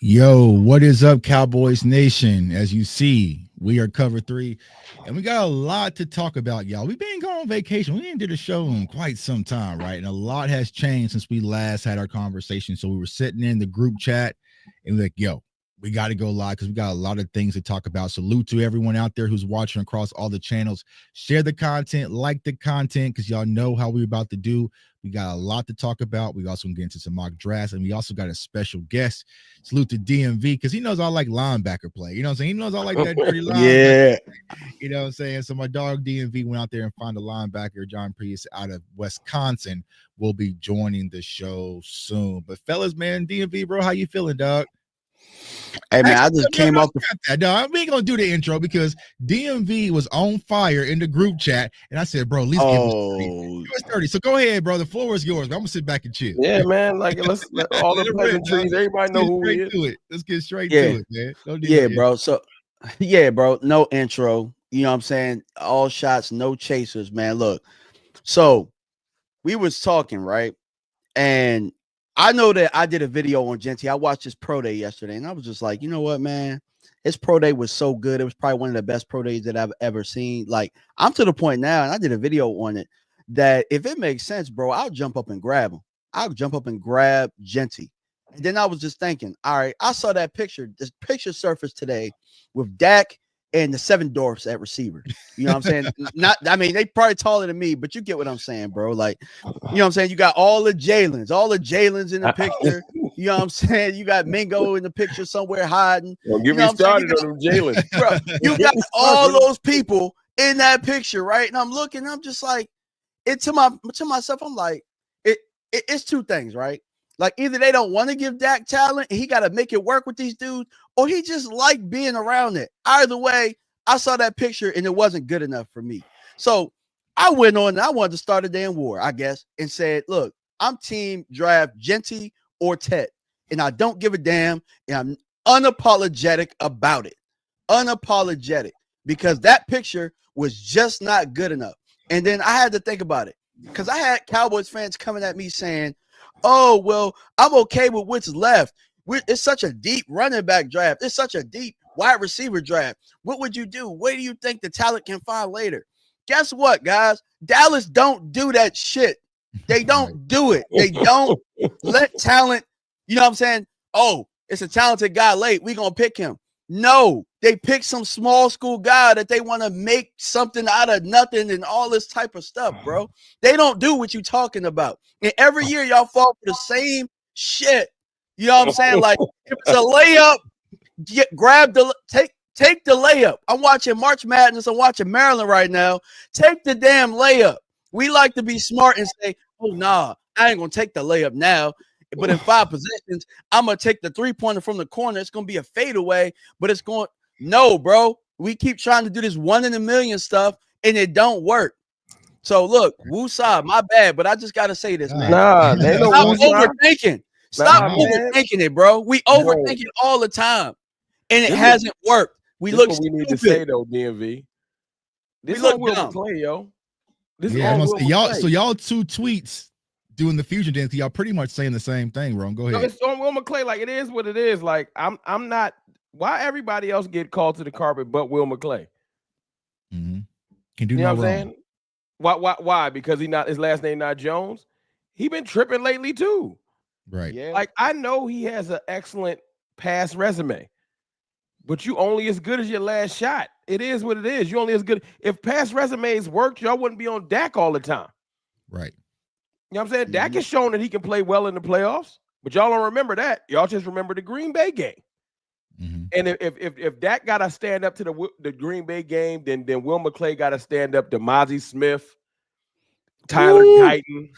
Yo, what is up, Cowboys Nation? As you see, we are cover three, and we got a lot to talk about, y'all. We've been going on vacation. We didn't do the show in quite some time, right? And a lot has changed since we last had our conversation. So we were sitting in the group chat and we're like, yo, we got to go live because we got a lot of things to talk about. Salute to everyone out there who's watching across all the channels. Share the content, like the content, because y'all know how we're about to do. We got a lot to talk about. We also get into some mock drafts, and we also got a special guest. Salute to DMV because he knows I like linebacker play. You know what I'm saying? He knows I like that dirty linebacker. Yeah. You know what I'm saying? So my dog DMV went out there and found a linebacker, John Pius, out of Wisconsin. Will be joining the show soon. But fellas, man, DMV, bro, how you feeling, dog? Hey man, I Actually, just came off the that. No, we ain't gonna do the intro because DMV was on fire in the group chat, and I said, "Bro, at least give us 30. Give us 30." So go ahead, bro. The floor is yours. I'm gonna sit back and chill. Yeah, man. Like let's let all the pleasantries. Everybody know who he is. To it. Let's get straight to it, man. Don't do yeah, no bro. So yeah, bro. No intro. You know what I'm saying? All shots, no chasers, man. Look, so we was talking, right? And I know that I did a video on Genty. I watched his pro day yesterday, and I was just like, you know what, man? His pro day was so good. It was probably one of the best pro days that I've ever seen. Like, I'm to the point now, and I did a video on it, that if it makes sense, bro, I'll jump up and grab him. I'll jump up and grab Genty. And then I was just thinking, all right, I saw that picture. This picture surfaced today with Dak and the seven dwarfs at receiver. You know what I'm saying? I mean, they probably taller than me, but you get what I'm saying, bro. Like, you know what I'm saying? You got all the Jalen's in the picture. You know what I'm saying? You got Mingo in the picture somewhere hiding. Don't get me started on them Jalen. Bro, you got all those people in that picture, right? And I'm looking, I'm just like, to myself, I'm like, it's two things, right? Like, either they don't want to give Dak talent and he got to make it work with these dudes, or he just like being around it. Either way, I saw that picture and it wasn't good enough for me. So I went on and I wanted to start a damn war, I guess, and said, look, I'm team draft Genty or Tet, and I don't give a damn, and I'm unapologetic about it. Unapologetic, because that picture was just not good enough. And then I had to think about it, because I had Cowboys fans coming at me saying, oh, well, I'm okay with what's left. It's such a deep running back draft. It's such a deep wide receiver draft. What would you do? Where do you think the talent can find later? Guess what, guys? Dallas don't do that shit. They don't do it. They don't let talent, you know what I'm saying? Oh, it's a talented guy late. We're going to pick him. No, they pick some small school guy that they want to make something out of nothing and all this type of stuff, bro. They don't do what you're talking about. And every year y'all fall for the same shit. You know what I'm saying? Like, if it's a layup, take the layup. I'm watching March Madness. I'm watching Maryland right now. Take the damn layup. We like to be smart and say, oh, nah, I ain't going to take the layup now. But in 5 positions, I'm going to take the three-pointer from the corner. It's going to be a fadeaway, but it's going – no, bro. We keep trying to do this 1 in a million stuff, and it don't work. So, look, woosah, my bad, but I just got to say this, man. Nah, they don't overthinking. Stop overthinking it, bro. We overthink it all the time, and it hasn't worked. We look what we need to say, though, DMV. This look Will McClay, yo. This y'all. So y'all two tweets doing the fusion dance, y'all pretty much saying the same thing, Ron. Go ahead. No, it's on Will McClay. Like, it is what it is. Like, I'm not. Why everybody else get called to the carpet but Will McClay? Mm-hmm. Can do you no know what wrong. I'm saying? Why? Because his last name not Jones. He been tripping lately too. Right. Yeah. Like, I know he has an excellent pass resume, but you only as good as your last shot. It is what it is. You only as good. If past resumes worked, y'all wouldn't be on Dak all the time. Right. You know what I'm saying? Dak has shown that he can play well in the playoffs, but y'all don't remember that. Y'all just remember the Green Bay game. Mm-hmm. And if Dak got to stand up to the Green Bay game, then Will McClay got to stand up to Mozzie Smith, Tyler Guyton,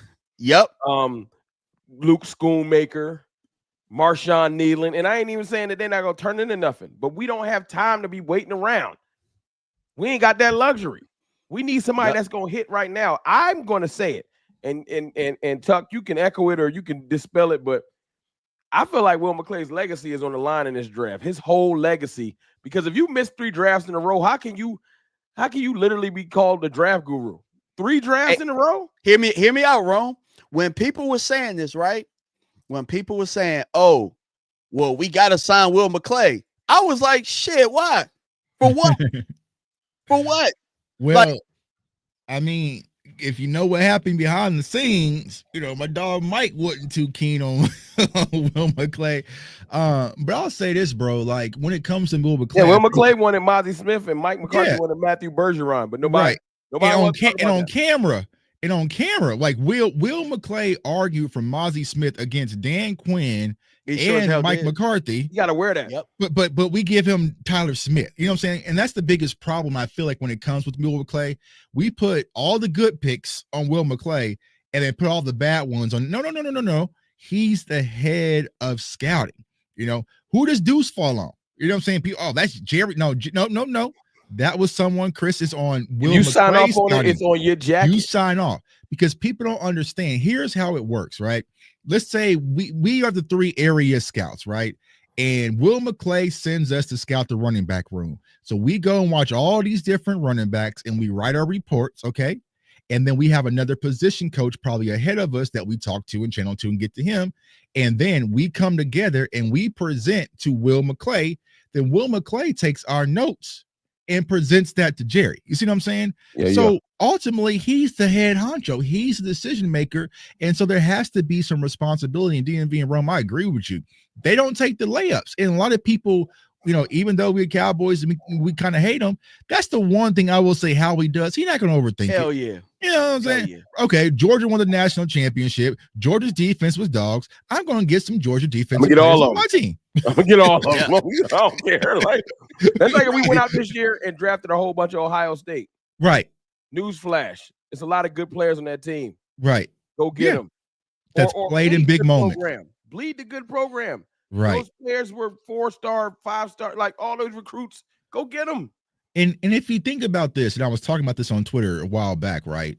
Luke Schoonmaker, Marshawn Nealon. And I ain't even saying that they're not going to turn into nothing, but we don't have time to be waiting around. We ain't got that luxury. We need somebody that's going to hit right now. I'm going to say it. And Tuck, you can echo it or you can dispel it, but I feel like Will McClay's legacy is on the line in this draft. His whole legacy, because if you miss 3 drafts in a row, how can you literally be called the draft guru? 3 drafts in a row? Hear me out, Rome. When people were saying this, right? When people were saying, "Oh, well, we got to sign Will McClay. I was like, shit, why? For what? For what? Well, Like, I mean, if you know what happened behind the scenes, my dog Mike wasn't too keen on Will McClay. But I'll say this, bro. Like when it comes to Will McClay, Yeah, Will McClay wanted Mozzie Smith and Mike McCarthy Yeah. wanted Matthew Bergeron, but nobody on camera, like Will McClay argued for Mozzie Smith against Dan Quinn and Mike McCarthy. You gotta wear that. Yep. But we give him Tyler Smith. You know what I'm saying? And that's the biggest problem I feel like when it comes with Will McClay. We put all the good picks on Will McClay and then put all the bad ones on. No. He's the head of scouting. Who does Deuce fall on? You know what I'm saying? People, oh, that's Jerry. No. That was someone. Chris is on. Will you McClay sign off on scouting. it, it's on your jacket. You sign off because people don't understand. Here's how it works, right? Let's say we are the 3 area scouts, right? And Will McClay sends us to scout the running back room. So we go and watch all these different running backs and we write our reports, okay? And then we have another position coach probably ahead of us that we talk to and channel to and get to him. And then we come together and we present to Will McClay. Then Will McClay takes our notes and presents that to Jerry. You see what I'm saying? Yeah. Ultimately, he's the head honcho. He's the decision maker. And so there has to be some responsibility in DMV and Rome. I agree with you. They don't take the layups. And a lot of people, even though we're Cowboys and we kind of hate them, that's the one thing I will say Howie does. He's not going to overthink hell it. yeah. You know what I'm saying? Yeah. Okay, Georgia won the national championship. Georgia's defense was dogs. I'm going to get some Georgia defense on my team. I'm going to get all of them. I don't care. Like, that's like if we went out this year and drafted a whole bunch of Ohio State. Right. Newsflash. It's a lot of good players on that team. Right. Go get them. That's played in big moments. Bleed the good program. Right. Those players were 4-star, 5-star, like all those recruits. Go get them. And if you think about this, and I was talking about this on Twitter a while back, right?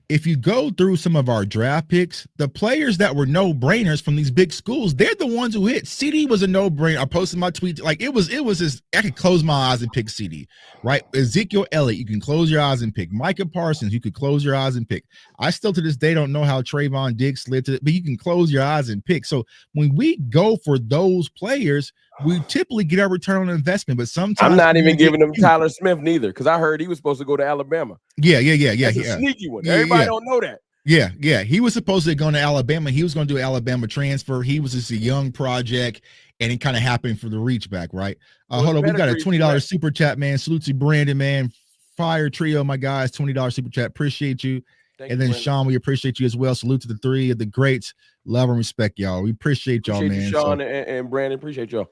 If you go through some of our draft picks, the players that were no-brainers from these big schools, they're the ones who hit. CD was a no-brainer. I posted my tweet. Like it was just, I could close my eyes and pick CD, right? Ezekiel Elliott, you can close your eyes and pick. Micah Parsons, you could close your eyes and pick. I still to this day don't know how Trayvon Diggs slid to it, but you can close your eyes and pick. So when we go for those players, we typically get our return on investment, but sometimes I'm not even giving them Tyler Smith neither, because I heard he was supposed to go to Alabama. Yeah. That's a sneaky one. Everybody don't know that. Yeah. He was supposed to go to Alabama. He was going to do an Alabama transfer. He was just a young project, and it kind of happened for the reach back, right? Hold on, we got a $20 super chat, man. Salute to Brandon, man. Fire trio, my guys. $20 super chat. Appreciate you. And then Brandon. Sean, we appreciate you as well. Salute to the 3 of the greats. Love and respect y'all. We appreciate y'all, man. You, Sean and Brandon, appreciate y'all.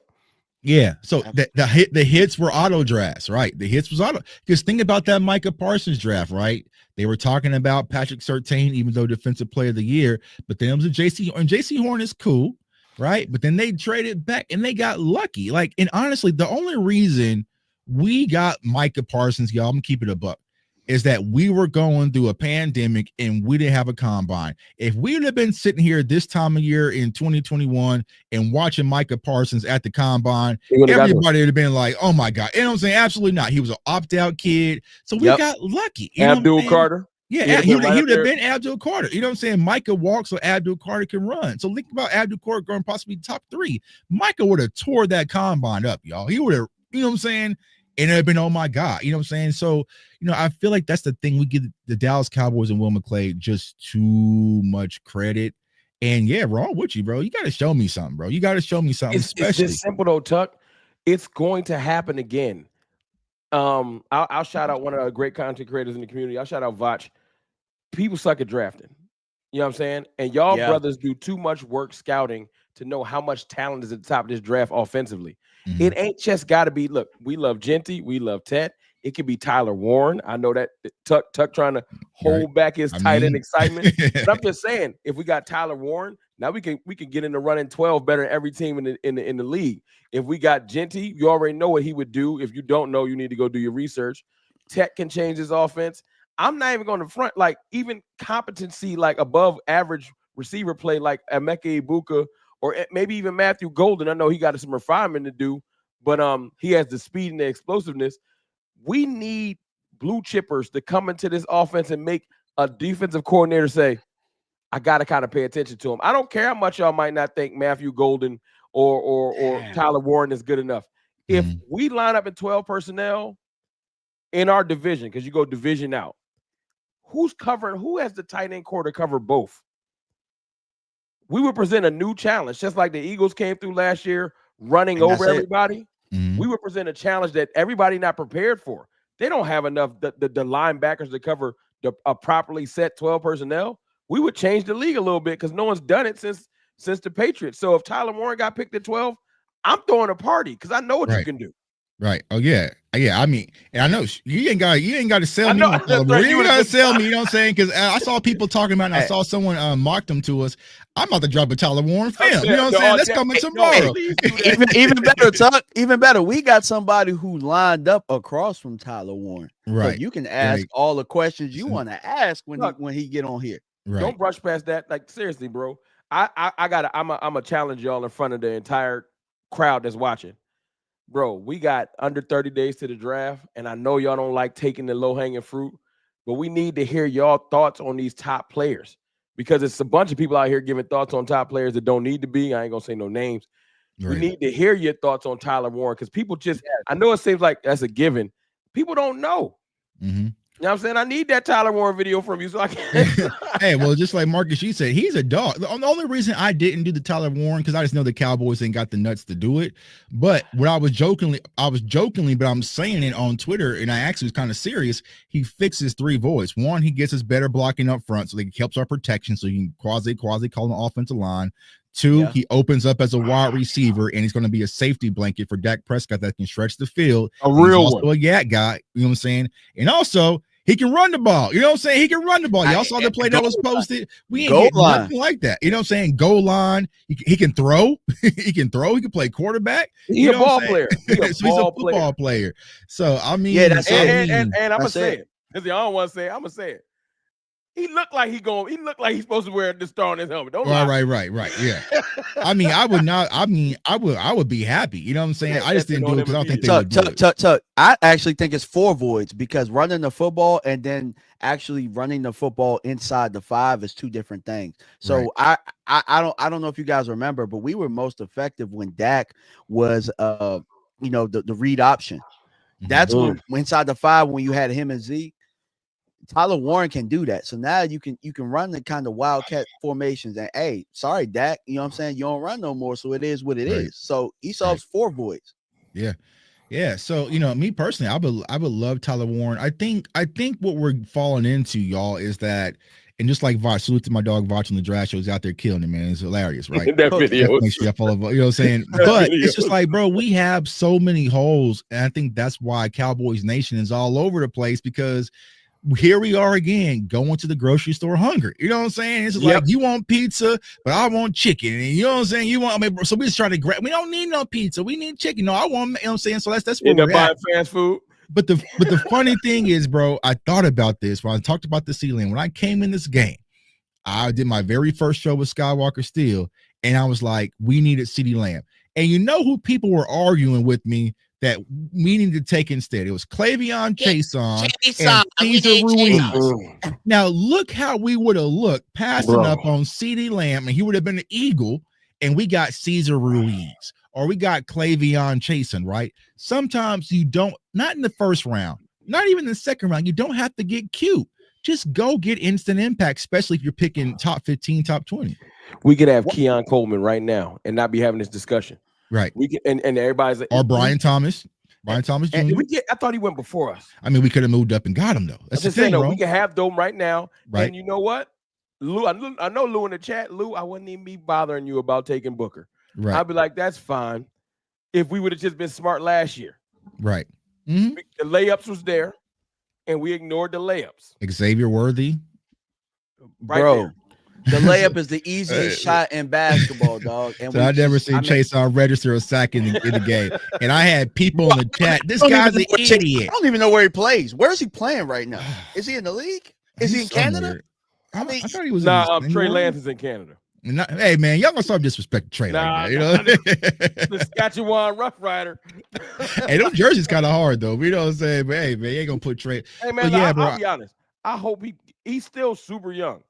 Yeah, so the hits were auto drafts, right? The hits was auto. Because think about that Micah Parsons draft, right? They were talking about Patrick Surtain, even though defensive player of the year, but then it was a JC Horn is cool, right? But then they traded back and they got lucky. Like, and honestly, the only reason we got Micah Parsons, y'all, I'm gonna keep it a buck, is that we were going through a pandemic and we didn't have a combine. If we would have been sitting here this time of year in 2021 and watching Micah Parsons at the combine, everybody would have been like, oh my God. You know what I'm saying? Absolutely not. He was an opt-out kid. So we got lucky. Abdul Carter. Yeah, he would have been Abdul Carter. You know what I'm saying? Micah walks so Abdul Carter can run. So think about Abdul Carter going possibly top 3. Micah would have tore that combine up, y'all. He would have, you know what I'm saying? And it'd been, oh my God, you know what I'm saying? So, I feel like that's the thing. We give the Dallas Cowboys and Will McClay just too much credit. And yeah, wrong with you, bro. You got to show me something, bro. You got to show me something. It's just simple though, Tuck. It's going to happen again. I'll shout out one of the great content creators in the community. I'll shout out Vach. People suck at drafting. You know what I'm saying? And y'all brothers do too much work scouting to know how much talent is at the top of this draft offensively. Mm-hmm. It ain't just got to be, look, we love Genty, we love Tet. It could be Tyler Warren. I know that Tuck trying to hold back his tight end excitement. But I'm just saying, if we got Tyler Warren, now we can get into running 12 better than every team in the league. If we got Genty, you already know what he would do. If you don't know, you need to go do your research. Tet can change his offense. I'm not even going to front, like even competency, like above average receiver play, like Emeka Ibuka or maybe even Matthew Golden. I know he got some refinement to do, but he has the speed and the explosiveness. We need blue chippers to come into this offense and make a defensive coordinator say, I got to kind of pay attention to him. I don't care how much y'all might not think Matthew Golden or Tyler Warren is good enough. If we line up in 12 personnel in our division, because you go division out, who's covering? Who has the tight end core to cover both? We would present a new challenge, just like the Eagles came through last year, running over everybody. We would present a challenge that everybody not prepared for. They don't have enough the linebackers to cover a properly set 12 personnel. We would change the league a little bit because no one's done it since the Patriots. So if Tyler Warren got picked at 12, I'm throwing a party because I know what you can do. Right. Oh yeah. I mean, and I know you ain't got to sell me. You ain't got to sell me. You know what I'm saying? Because I saw people talking about it. And I saw someone mock them to us. I'm about to drop a Tyler Warren film. You know what I'm saying? That's coming tomorrow. Even better, Tuck. Even better. We got somebody who lined up across from Tyler Warren. Right. So you can ask all the questions you want to ask when he get on here. Right. Don't brush past that. Like seriously, bro. I'm a challenge y'all in front of the entire crowd that's watching. Bro, we got under 30 days to the draft, and I know y'all don't like taking the low-hanging fruit, but we need to hear y'all thoughts on these top players because it's a bunch of people out here giving thoughts on top players that don't need to be. I ain't going to say no names. Right. We need to hear your thoughts on Tyler Warren because people just – I know it seems like that's a given. People don't know. You know what I'm saying? I need that Tyler Warren video from you so I can. Hey, well, just like Marcus, you said, he's a dog. The only reason I didn't do the Tyler Warren, because I just know the Cowboys ain't got the nuts to do it. But what I was jokingly, but I'm saying it on Twitter, and I actually was kind of serious. He fixes three voids. One, he gets us better blocking up front, so he helps our protection, so you can quasi call an offensive line. Two, he opens up as a wide receiver, and he's going to be a safety blanket for Dak Prescott that can stretch the field. A real one. Also a yak guy, you know what I'm saying? And also, he can run the ball. You know what I'm saying? He can run the ball. Y'all saw the play that was posted. We ain't get nothing like that. You know what I'm saying? Goal line. He can throw. He can throw. He can play quarterback. He's a ball player. So he's a football player. So, I mean. Yeah, that's it. And I'm going to say it. Because I don't want to say it. I'm going to say it. He looked like he looked like he's supposed to wear the star on his helmet. Don't lie. Right. Yeah. I mean, I would not. I mean, I would be happy. You know what I'm saying? I just didn't do it because I don't think they would do it. I actually think it's four voids because running the football and then actually running the football inside the 5 is two different things. So I don't know if you guys remember, but we were most effective when Dak was the read option. That's when inside the 5 when you had him and Z. Tyler Warren can do that. So now you can run the kind of wildcat formations and hey, sorry, Dak, you know what I'm saying? You don't run no more. So it is what it is. So he solves four voids. Yeah. Yeah. So, me personally, I would love Tyler Warren. I think what we're falling into, y'all, is that, and just like Voch, salute to my dog Voch on the draft show, he's out there killing it, man. It's hilarious, right? That video. Make sure y'all follow, you know what I'm saying? But it's just like, bro, we have so many holes. And I think that's why Cowboys Nation is all over the place because here we are again going to the grocery store hungry. You know what I'm saying? It's like you want pizza, but I want chicken. And you know what I'm saying? So we just try to grab. We don't need no pizza. We need chicken. No, I want. You know what I'm saying? So that's where we're at. Fast food. But the funny thing is, bro, I thought about this when I talked about the ceiling. When I came in this game, I did my very first show with Skywalker Steel, and I was like, we needed CeeDee Lamb. And you know who people were arguing with me that we needed to take instead? It was Clavion Chason and Cesar Ruiz. Now, look how we would have looked passing up on CeeDee Lamb, and he would have been an Eagle, and we got Cesar Ruiz, or we got Clavion Chason, right? Sometimes you don't, not in the first round, not even the second round, you don't have to get cute. Just go get instant impact, especially if you're picking top 15, top 20. We could have Keon Coleman right now and not be having this discussion. Right. We can, and everybody's like, or Brian Thomas. Brian Thomas Jr. I thought he went before us. I mean, we could have moved up and got him though. That's the thing, bro. We can have them right now. Right. And you know what? Lou, I know Lou in the chat. Lou, I wouldn't even be bothering you about taking Booker. Right. I'd be like, that's fine. If we would have just been smart last year. Right. The layups was there, and we ignored the layups. Xavier Worthy. Right, bro. There. The layup is the easiest shot in basketball, dog. And so I never seen Chase on register a sack in the game. And I had people in the chat. This guy's an idiot. I don't even know where he plays. Where is he playing right now? Is he in the league? Is he in Canada? I thought he was. Trey Lance is in Canada. Hey man, y'all gonna stop disrespecting Trey like that, you know? The Saskatchewan Rough Rider. Hey, those jerseys kind of hard though. You know what I'm saying? But hey man, you ain't gonna put Trey. Hey man, I'll be honest. I hope he's still super young.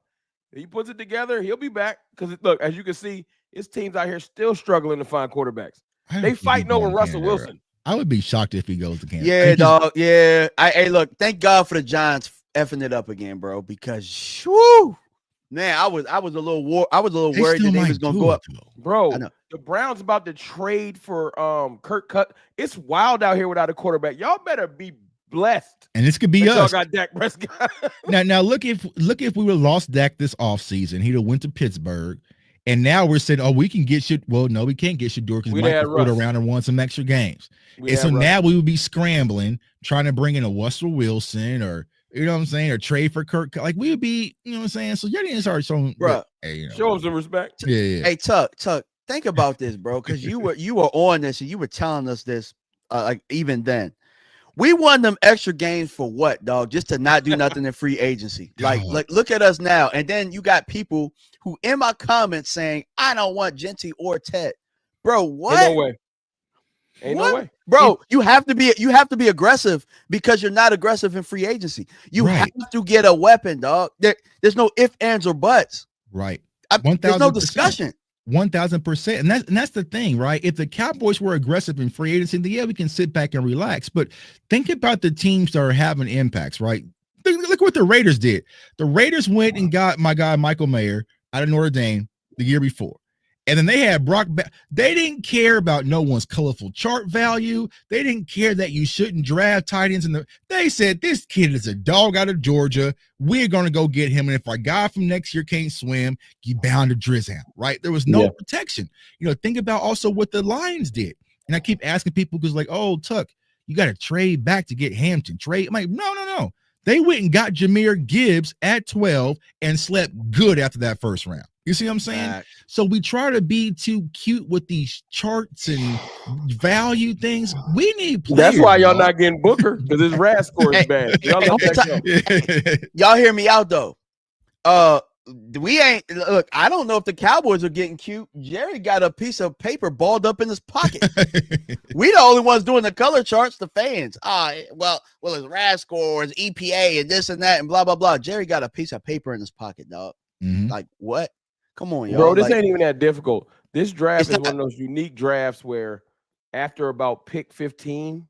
He puts it together, he'll be back. Because look, as you can see, It's teams out here still struggling to find quarterbacks. I don't They think he's fighting over going to Russell Canada. Wilson. I would be shocked if he goes to Kansas. Yeah, dog. Yeah. Hey, look, thank God for the Giants effing it up again, bro. Because whoo, man, I was a little worried that they was gonna go up. Bro, the Browns about to trade for Kirk Cut. It's wild out here without a quarterback. Y'all better be blessed. And this could be us. Y'all got Dak Prescott. now look if we would have lost Dak this offseason, he'd have went to Pittsburgh. And now we're saying, oh, we can get shit. Well, no, we can't get Shador because Mike put around and won some extra games. And so now we would be scrambling, trying to bring in a Russell Wilson or, you know what I'm saying, or trade for Kirk. Like, we would be, you know what I'm saying? So y'all didn't start showing, bro. Hey, show him some respect. Yeah. Hey, Tuck, think about this, bro, because you were on this and you were telling us this, like even then. We won them extra games for what, dog? Just to not do nothing in free agency. Like, look at us now. And then you got people who in my comments saying, I don't want Genty or Ted. Bro, what? Ain't no way. Ain't no way. Bro, you have to be aggressive because you're not aggressive in free agency. You have to get a weapon, dog. There's no ifs, ands, or buts. Right. There's no discussion. 1,000%. And that's the thing, right? If the Cowboys were aggressive in free agency, then yeah, we can sit back and relax. But think about the teams that are having impacts, right? Look what the Raiders did. The Raiders went and got my guy Michael Mayer out of Notre Dame the year before. And then they had Brock. They didn't care about no one's colorful chart value. They didn't care that you shouldn't draft tight ends. They said, this kid is a dog out of Georgia. We're going to go get him. And if our guy from next year can't swim, you bound to drizz him, right? There was no protection. You know, think about also what the Lions did. And I keep asking people because like, oh, Tuck, you got to trade back to get Hampton. I'm like, no. They went and got Jahmyr Gibbs at 12 and slept good after that first round. You see what I'm saying? So we try to be too cute with these charts and value things. We need players. That's why y'all not getting Booker because his RAS score is bad. Y'all hear me out though. We ain't look. I don't know if the Cowboys are getting cute. Jerry got a piece of paper balled up in his pocket. We the only ones doing the color charts. The fans. Well, his RAS score, his EPA, and this and that, and blah blah blah. Jerry got a piece of paper in his pocket, dog. Like what? Come on, y'all. Bro, this ain't even that difficult. This draft is one of those unique drafts where after about pick 15,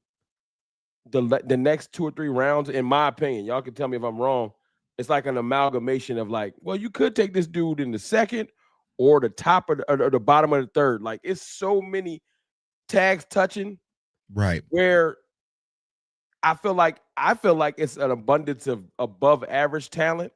the next 2 or 3 rounds, in my opinion, y'all can tell me if I'm wrong, it's like an amalgamation of like, well, you could take this dude in the second or the top or the bottom of the third. Like, it's so many tags touching. Right. Where I feel like it's an abundance of above average talent.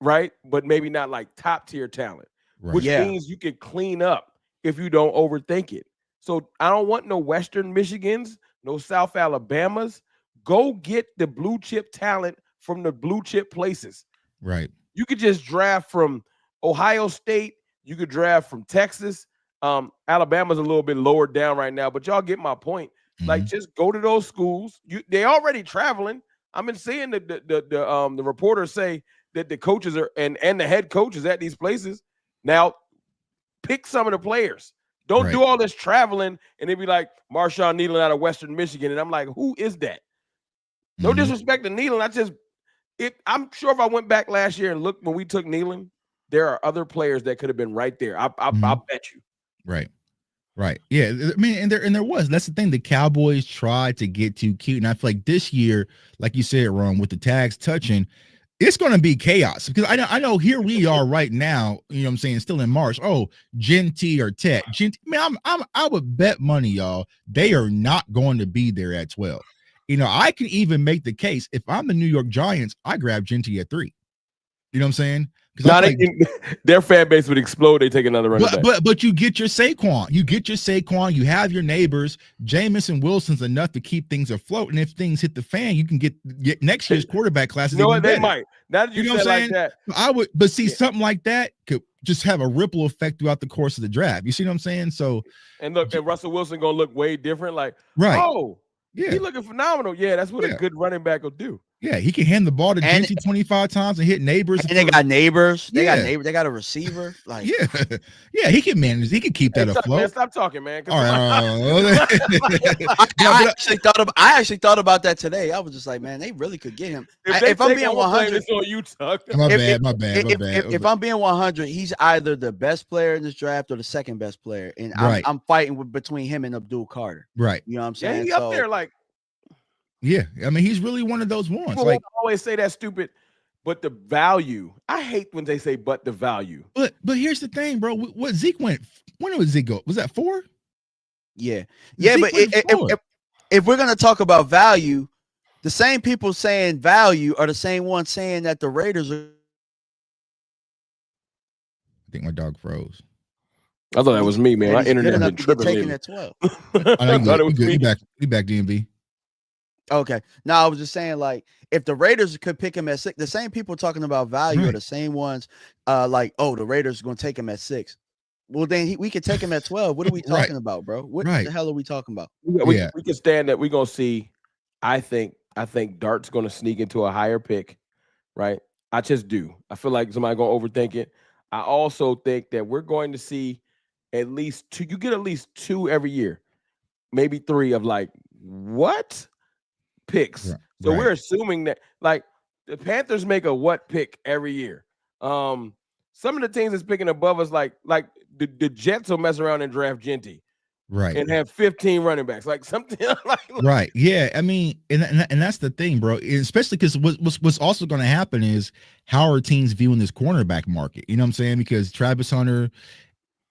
Right, but maybe not like top tier talent, which means you can clean up if you don't overthink it. So I don't want no Western Michigans, no South Alabamas. Go get the blue chip talent from the blue chip places. Right. You could just draft from Ohio State. You could draft from Texas. Alabama's a little bit lower down right now, but y'all get my point. Like, just go to those schools. They already traveling. I've been seeing the reporters say that the coaches are and the head coaches at these places. Now, pick some of the players. Don't do all this traveling and it'd be like Marshawn Nealon out of Western Michigan. And I'm like, who is that? No disrespect to Nealon. I'm sure if I went back last year and looked when we took Nealon, there are other players that could have been right there. I'll bet you. Right. Yeah. I mean, and there was. That's the thing. The Cowboys tried to get too cute. And I feel like this year, like you said, Ron, with the tags touching, it's going to be chaos because I know here we are right now, you know what I'm saying, still in March. Oh, Genty or Tet. Man, I would bet money, y'all, they are not going to be there at 12. You know, I can even make the case if I'm the New York Giants, I grab Genty at 3. You know what I'm saying? Like, their fan base would explode. They take another running back. But you get your Saquon. You have your neighbors. Jameis and Wilson's enough to keep things afloat. And if things hit the fan, you can get next year's quarterback class. You know what? They might. Now that you know what I'm saying? Like that. I would, but see, something like that could just have a ripple effect throughout the course of the draft. You see what I'm saying? So, and look, and Russell Wilson gonna look way different. Like, right? Oh, yeah, he looking phenomenal. Yeah, that's what a good running back will do. Yeah, he can hand the ball to And- Genty 25 times and hit neighbors. And they got neighbors. They got Yeah. neighbors. They got a receiver. Like, Yeah, yeah, he can manage. He can keep that Hey, Tuck, man, afloat. stop talking, man. All right. I actually thought about that today. I was just like, man, they really could get him. If I'm being 100, it's on you, Tuck. My bad. if I'm being 100, he's either the best player in this draft or the second best player, and Right. I'm fighting between him and Abdul Carter. Right. You know what I'm Yeah, saying? he up there like. Yeah, I mean, he's really one of those ones. People Like, always say that stupid, but the value. I hate when they say "but the value." but here's the thing, bro. What Zeke went? When did Zeke go? Was that 4? Yeah. Zeke But went 4. if we're gonna talk about value, the same people saying value are the same ones saying that the Raiders are. I think my dog froze. I thought that was me, man. My He's good internet enough been to get tripping taken lately. at 12. I thought it was good. me. You back, DMV. Okay. No, I was just saying, like, if the Raiders could pick him at 6, the same people talking about value are Right. the same ones, like, oh, the Raiders are going to take him at 6. Well, then we could take him at 12. What are we talking about, bro? What Right. the hell are we talking about? We Yeah. can stand that. We're gonna see. I think Dart's gonna sneak into a higher pick, right? I just do. I feel like somebody gonna overthink it. I also think that we're going to see at least 2. You get at least 2 every year, maybe 3 of like what picks. Right. So we're assuming that like the Panthers make a what pick every year. Some of the teams that's picking above us, like the Jets will mess around and draft Genty. Right. And have 15 running backs, like something like Right. Yeah. I mean, and that's the thing, bro. Especially because what's also going to happen is how are teams viewing this cornerback market? You know what I'm saying? Because Travis Hunter,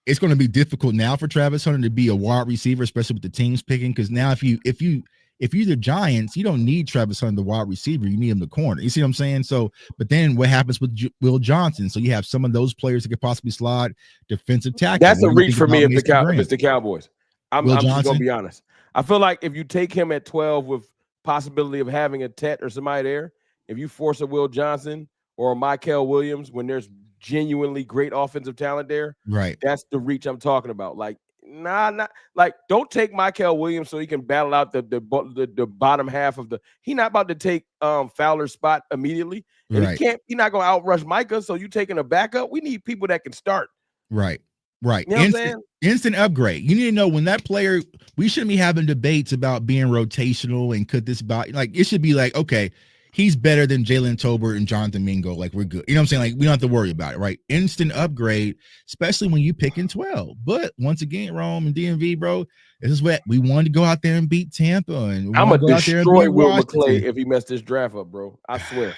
it's going to be difficult now for Travis Hunter to be a wide receiver, especially with the teams picking. Because now, if you're the Giants, you don't need Travis Hunter the wide receiver. You need him the corner. You see what I'm saying? So, but then what happens with Will Johnson? So you have some of those players that could possibly slide defensive tackle. That's a What do you reach think for me about if Mason it's the Cowboys. I'm just gonna be honest. I feel like if you take him at 12 with possibility of having a Tet or somebody there, if you force a Will Johnson or a Michael Williams when there's genuinely great offensive talent there, right? That's the reach I'm talking about. Like, not like don't take Michael Williams so he can battle out the bottom half of the. He's not about to take Fowler's spot immediately, and Right. he's not gonna outrush Micah. So you taking a backup? We need people that can start. Right. Right. You know what I'm saying? Instant upgrade. You need to know when that player, we shouldn't be having debates about being rotational and could this buy, like, it should be like, okay, he's better than Jalen Tolbert and Jonathan Mingo. Like, we're good. You know what I'm saying? Like, we don't have to worry about it, right? Instant upgrade, especially when you pick in 12. But once again, Rome and DMV, bro, this is what we wanted to go out there and beat Tampa. And I'm gonna destroy Will Washington. McClay if he messed this draft up, bro. I swear.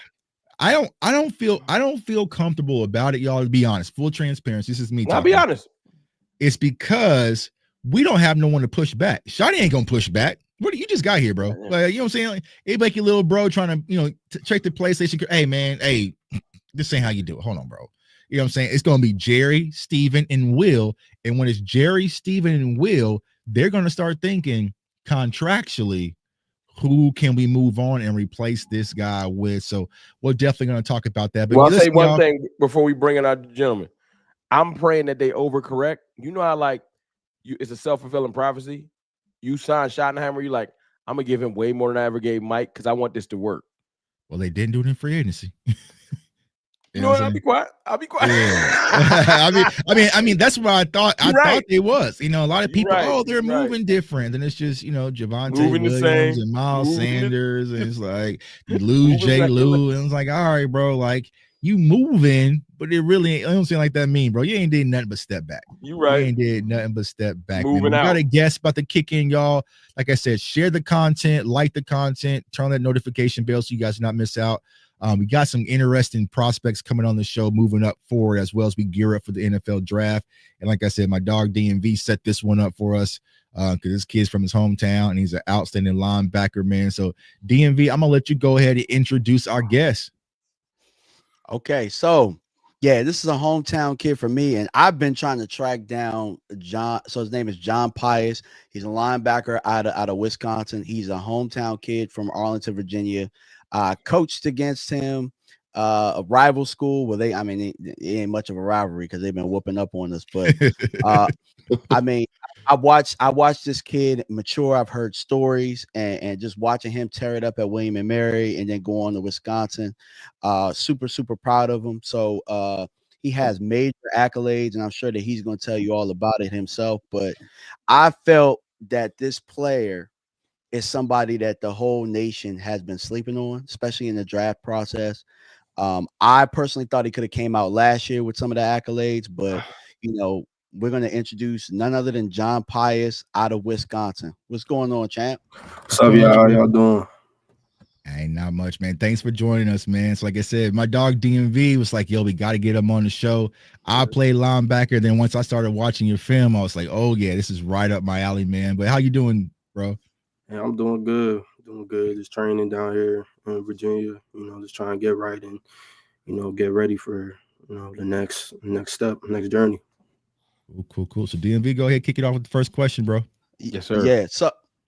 I don't feel comfortable about it, y'all, to be honest. Full transparency. This is me talking. I'll be honest. It's because we don't have no one to push back. Shotty ain't gonna push back. What you just got here, bro? Like, you know what I'm saying? Like, it's like your little bro trying to, check the PlayStation. Hey, man, hey, this ain't how you do it. Hold on, bro. You know what I'm saying? It's gonna be Jerry, Steven, and Will. And when it's Jerry, Steven, and Will, they're gonna start thinking contractually, who can we move on and replace this guy with? So we're definitely gonna talk about that. But I'll say one thing before we bring in our gentleman. I'm praying that they overcorrect. You know how it's a self-fulfilling prophecy. You sign Schottenheimer, you're like, I'm gonna give him way more than I ever gave Mike because I want this to work. Well, they didn't do it in free agency. You know what? I'll be quiet. Yeah. I mean, that's what I thought. I thought it was. A lot of people, they're moving different. And it's just, Javonte Williams and Miles Sanders. And it's like, you lose Jay Lou. And it's like, all right, bro, like, you moving, but it really ain't, I don't seem like that mean, bro. You ain't did nothing but step back. You right. You ain't did nothing but step back. Moving out. Got a guest about to kick in, y'all. Like I said, share the content, like the content, turn on that notification bell so you guys do not miss out. We got some interesting prospects coming on the show, moving up forward as well as we gear up for the NFL draft. And like I said, my dog DMV set this one up for us because this kid's from his hometown and he's an outstanding linebacker, man. So DMV, I'm gonna let you go ahead and introduce our guest. Okay, so yeah, this is a hometown kid for me, and I've been trying to track down John. So his name is John Pius. He's a linebacker out of Wisconsin. He's a hometown kid from Arlington, Virginia. Coached against him, a rival school. Well, it ain't much of a rivalry because they've been whooping up on us. But I mean, I watched this kid mature. I've heard stories and just watching him tear it up at William and Mary and then go on to Wisconsin. Super, super proud of him. So he has major accolades, and I'm sure that he's going to tell you all about it himself. But I felt that this player is somebody that the whole nation has been sleeping on, especially in the draft process. I personally thought he could have came out last year with some of the accolades, but we're going to introduce none other than John Pius out of Wisconsin. What's going on, champ? What's up, y'all? How y'all doing? Ain't not much, man. Thanks for joining us, man. So, like I said, my dog DMV was like, "Yo, we got to get him on the show." I played linebacker. Then once I started watching your film, I was like, "Oh yeah, this is right up my alley, man." But how you doing, bro? Yeah, I'm doing good. Doing good. Just training down here in Virginia. Just trying to get right and get ready for the next step, next journey. Cool. So DMV, go ahead, kick it off with the first question, bro. Yes, sir. Yeah.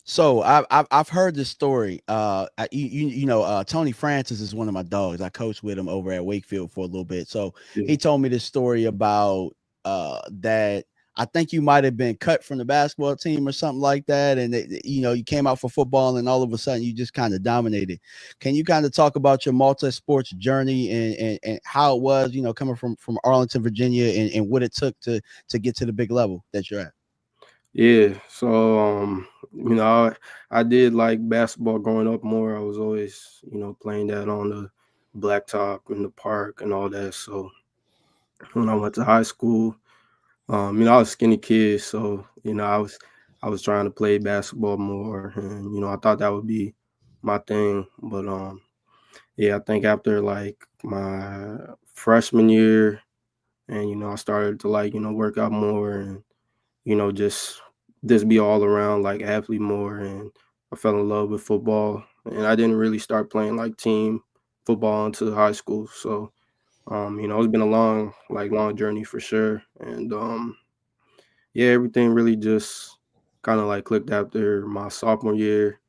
So I've heard this story. Tony Francis is one of my dogs. I coached with him over at Wakefield for a little bit. So he told me this story about that. I think you might have been cut from the basketball team or something like that, and you came out for football, and all of a sudden you just kind of dominated. Can you kind of talk about your multi-sports journey and how it was, coming from Arlington, Virginia, and what it took to get to the big level that you're at? Yeah. So I did like basketball growing up more. I was always playing that on the blacktop in the park and all that. So when I went to high school. I was a skinny kid, so I was trying to play basketball more, and I thought that would be my thing. But I think after like my freshman year, and I started to work out more, and just be all around like athlete more, and I fell in love with football, and I didn't really start playing like team football until high school. So it's been a long journey for sure, and everything really just kind of like clicked after my sophomore year.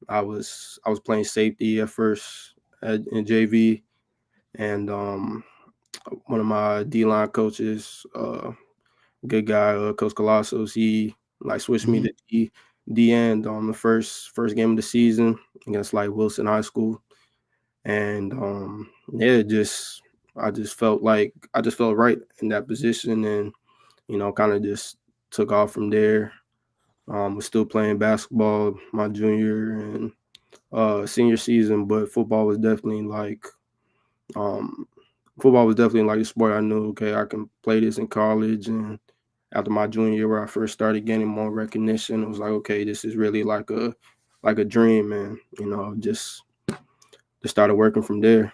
I was playing safety at first in JV, and one of my D line coaches, good guy, Coach Colossos, he like switched me to D end on the first game of the season against like Wilson High School, and I just felt right in that position, and kind of just took off from there. Was still playing basketball my junior and senior season, but um, football was definitely like a sport I knew. Okay, I can play this in college, and after my junior year, where I first started getting more recognition, it was like, okay, this is really like a dream, and just started working from there.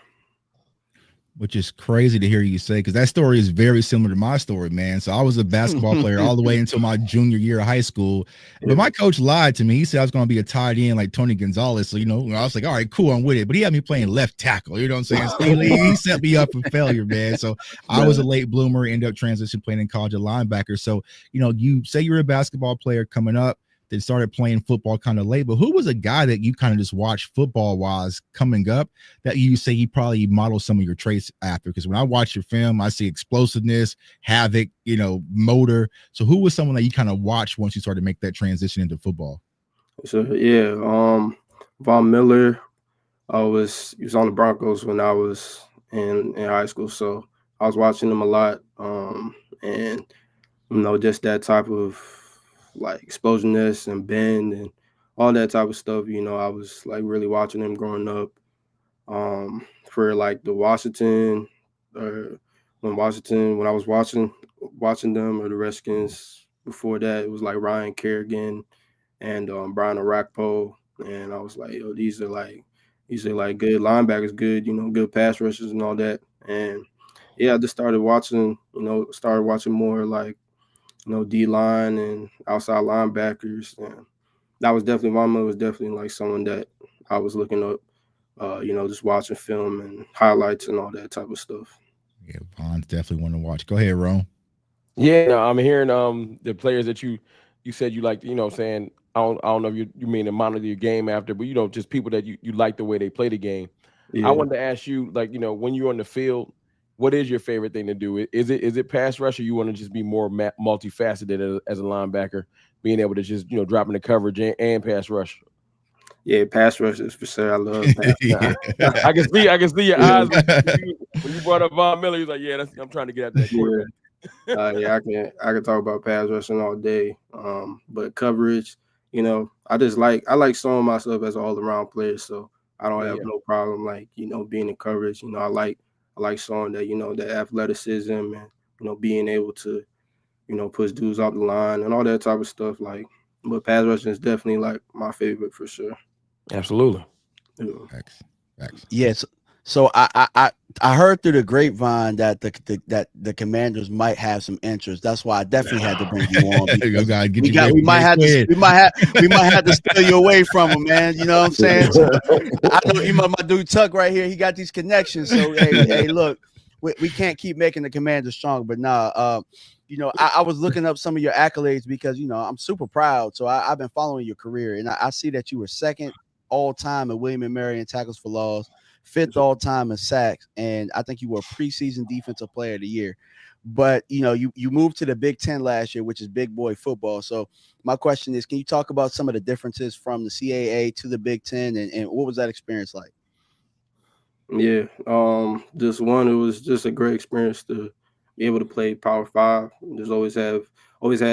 Which is crazy to hear you say, because that story is very similar to my story, man. So I was a basketball player all the way until my junior year of high school. But my coach lied to me. He said I was going to be a tight end like Tony Gonzalez. So, I was like, all right, cool, I'm with it. But he had me playing left tackle. You know what I'm saying? He set me up for failure, man. So I was a late bloomer, ended up transitioning playing in college at linebacker. So, you say you're a basketball player coming up, then started playing football kind of late, but who was a guy that you kind of just watched football wise coming up that you say you probably model some of your traits after? Because when I watch your film, I see explosiveness, havoc, motor. So who was someone that you kind of watched once you started to make that transition into football? So Von Miller, he was on the Broncos when I was in high school, so I was watching him a lot, and just that type of like explosiveness and bend and all that type of stuff. I was like really watching him growing up. For like the Washington, when I was watching them or the Redskins before that, it was like Ryan Kerrigan and Brian Orakpo, and I was like, yo, these are like good linebackers, good good pass rushers and all that. And I just started watching more like D line and outside linebackers, and that was definitely Mama was definitely like someone that I was looking up, just watching film and highlights and all that type of stuff. Yeah, Von's definitely one to watch. Go ahead, Ron. Yeah, no, I'm hearing the players that you said you like, saying I don't know if you mean to monitor your game after, but just people that you like the way they play the game. I Yeah. wanted to ask you, like, when you're on the field, what is your favorite thing to do? Is it pass rush, or you want to just be more multifaceted as a linebacker? being able to just drop in the coverage and pass rush. Yeah, pass rushes for sure. I love pass. I can see your Yeah. eyes when you brought up Von Miller. He's like, yeah, I'm trying to get at that quarterback. Yeah, I can talk about pass rushing all day. But coverage, I like showing myself as an all around player, so I don't have no problem being in coverage. I like showing that that athleticism and being able to push dudes off the line and all that type of stuff. But pass rushing is definitely like my favorite for sure. Absolutely. Yeah. Facts. Yes. So I heard through the grapevine that the Commanders might have some interest. That's why I definitely had to bring you on. We might have to steal you away from him, man. You know what I'm saying? So, I know my dude Tuck right here. He got these connections. So hey, look, we can't keep making the Commanders strong, but nah. I was looking up some of your accolades because I'm super proud. So I've been following your career, and I see that you were second all time at William & Mary in tackles for loss, fifth all time in sacks, and I think you were a preseason defensive player of the year. But you moved to the Big Ten last year, which is big boy football. So my question is, can you talk about some of the differences from the CAA to the Big Ten, and what was that experience like? Yeah, it was just a great experience to be able to play Power Five. Just always had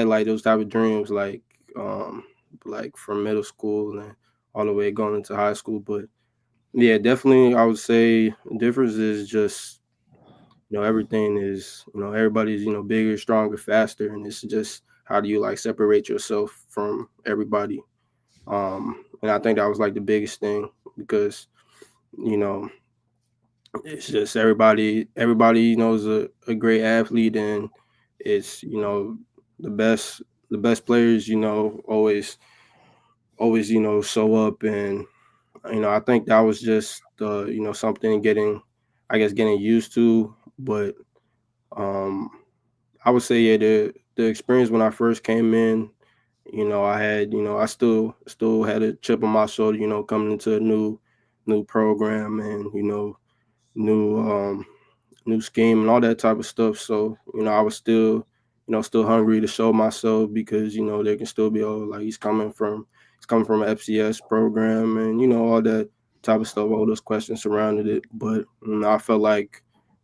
like those type of dreams, like from middle school and all the way going into high school. But yeah, definitely, I would say the difference is just everything is everybody's bigger, stronger, faster, and it's just how do you like separate yourself from everybody. And I think that was like the biggest thing because you know it's just everybody knows a great athlete, and it's the best players always show up. And I think that was just something getting used to. But um I would say, yeah, the experience when I first came in, I had I still had a chip on my shoulder, coming into a new program, and new new scheme and all that type of stuff. So, I was still hungry to show myself because, they can still be, oh, like he's coming from an FCS program, and, all that type of stuff, all those questions surrounded it. But I felt like,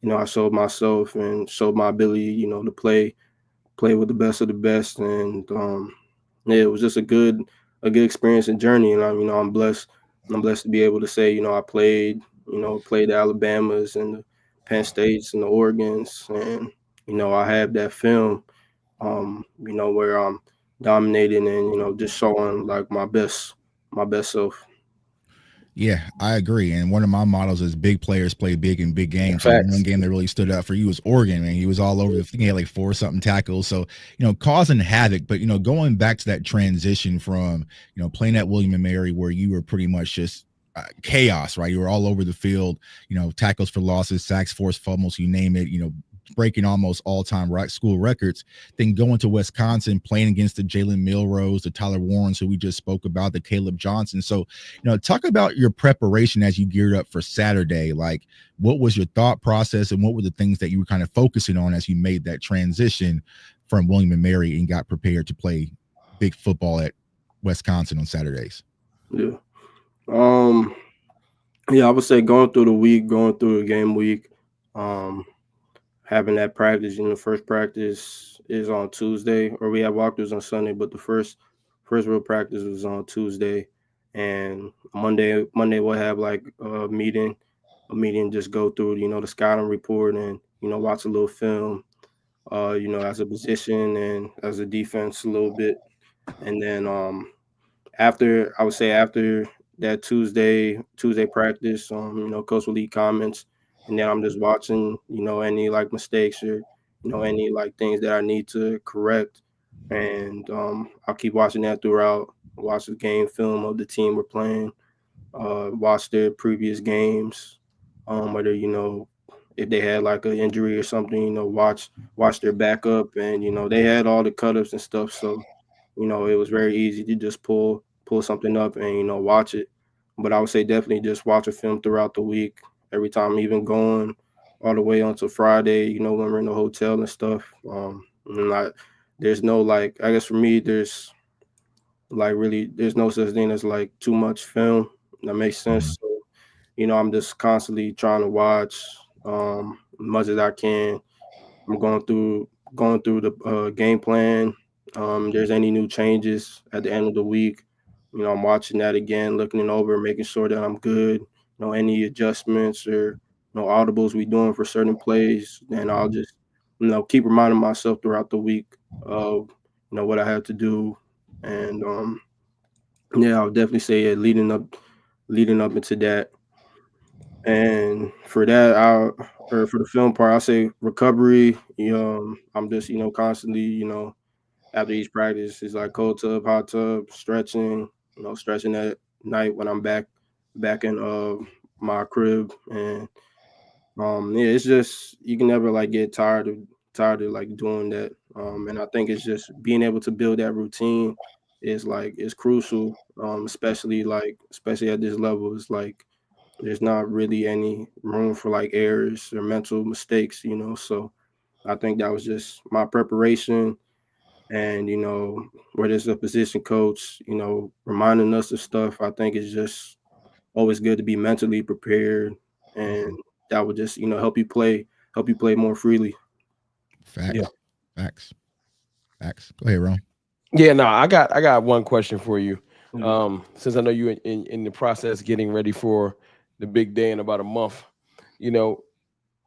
I showed myself and showed my ability, to play with the best of the best. And yeah, it was just a good experience and journey. And I'm blessed to be able to say, I played the Alabamas and the Penn States and the Oregons, and I have that film, where I'm dominating and just showing like my best self. Yeah, I agree. And one of my models is big players play big in big games. So Facts. one game that really stood out for you was Oregon, man. He was all over the thing. He had like 4-something tackles. So, causing havoc. But, going back to that transition from, playing at William and Mary where you were pretty much just chaos, right? You were all over the field, tackles for losses, sacks, forced fumbles, you name it, breaking almost all-time school records, then going to Wisconsin, playing against the Jalen Milrose, the Tyler Warrens, who we just spoke about, the Caleb Johnson. So, talk about your preparation as you geared up for Saturday. Like, what was your thought process, and what were the things that you were kind of focusing on as you made that transition from William and Mary and got prepared to play big football at Wisconsin on Saturdays? Yeah. Yeah, I would say going through the game week, having that practice, first practice is on Tuesday, or we have walkthroughs on Sunday, but the first real practice was on Tuesday, and Monday we'll have like a meeting, just go through the scouting report and watch a little film, as a position and as a defense a little bit, and then after that Tuesday practice, coach will lead comments, and then I'm just watching, any like mistakes or any like things that I need to correct, and I'll keep watching that throughout. Watch the game film of the team we're playing, watch their previous games, whether if they had like an injury or something, watch their backup, and they had all the cut-ups and stuff, so it was very easy to just pull something up and watch it. But I would say definitely just watch a film throughout the week, every time, even going all the way until Friday, when we're in the hotel and stuff. And there's no, like, I guess for me, there's like really there's no such thing as like too much film. That makes sense. So, I'm just constantly trying to watch as much as I can. I'm going through the game plan. There's any new changes at the end of the week. I'm watching that again, looking it over, making sure that I'm good. Any adjustments or audibles we doing for certain plays, and I'll just keep reminding myself throughout the week of what I have to do, and yeah, I'll definitely say it leading up into that. And for that, or for the film part, I'll say recovery. I'm just constantly after each practice, it's like cold tub, hot tub, stretching. Stretching at night when I'm back in my crib, and yeah, it's just you can never like get tired of like doing that. And I think it's just being able to build that routine is crucial. Especially at this level, it's like there's not really any room for like errors or mental mistakes. So I think that was just my preparation, and where there's a position coach, reminding us of stuff. I think it's just always good to be mentally prepared, and that would just help you play more freely. Facts. Yeah. Facts. Facts. Go ahead, Ron. Yeah, no, I got one question for you. Yeah. Since I know you in the process getting ready for the big day in about a month, you know,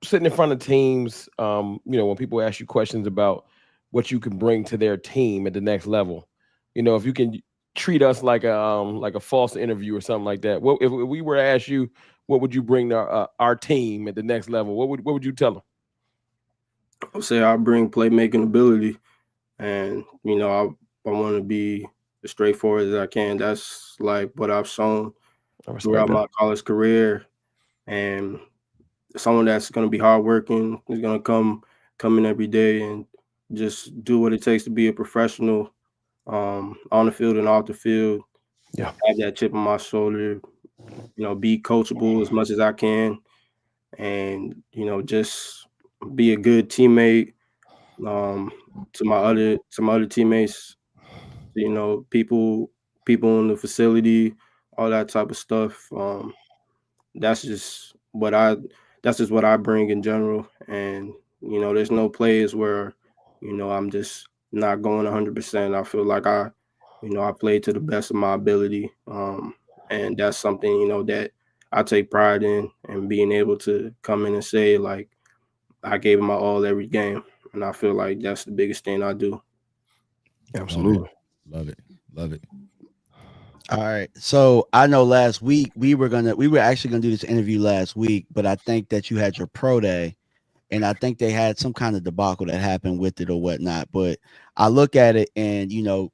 sitting in front of teams, when people ask you questions about what you can bring to their team at the next level, if you can treat us like a false interview or something like that. What if we were to ask you, what would you bring to our team at the next level? What would you tell them? I'll say I bring playmaking ability, and I want to be as straightforward as I can. That's like what I've shown I respect throughout that. my college career, and someone that's going to be hardworking, is going to come in every day and just do what it takes to be a professional, on the field and off the field. Yeah. Have that chip on my shoulder, be coachable as much as I can, and just be a good teammate, um, to my other teammates, people in the facility, all that type of stuff. That's just what I that's just what I bring in general. And there's no plays where I'm just not going 100%. I feel like I play to the best of my ability, and that's something that I take pride in, and being able to come in and say like I gave it my all every game, and I feel like that's the biggest thing I do. Love it. Absolutely. Love it. Love it. All right. So I know last week we were actually gonna do this interview last week, but I think that you had your pro day, and I think they had some kind of debacle that happened with it or whatnot. But I look at it, and you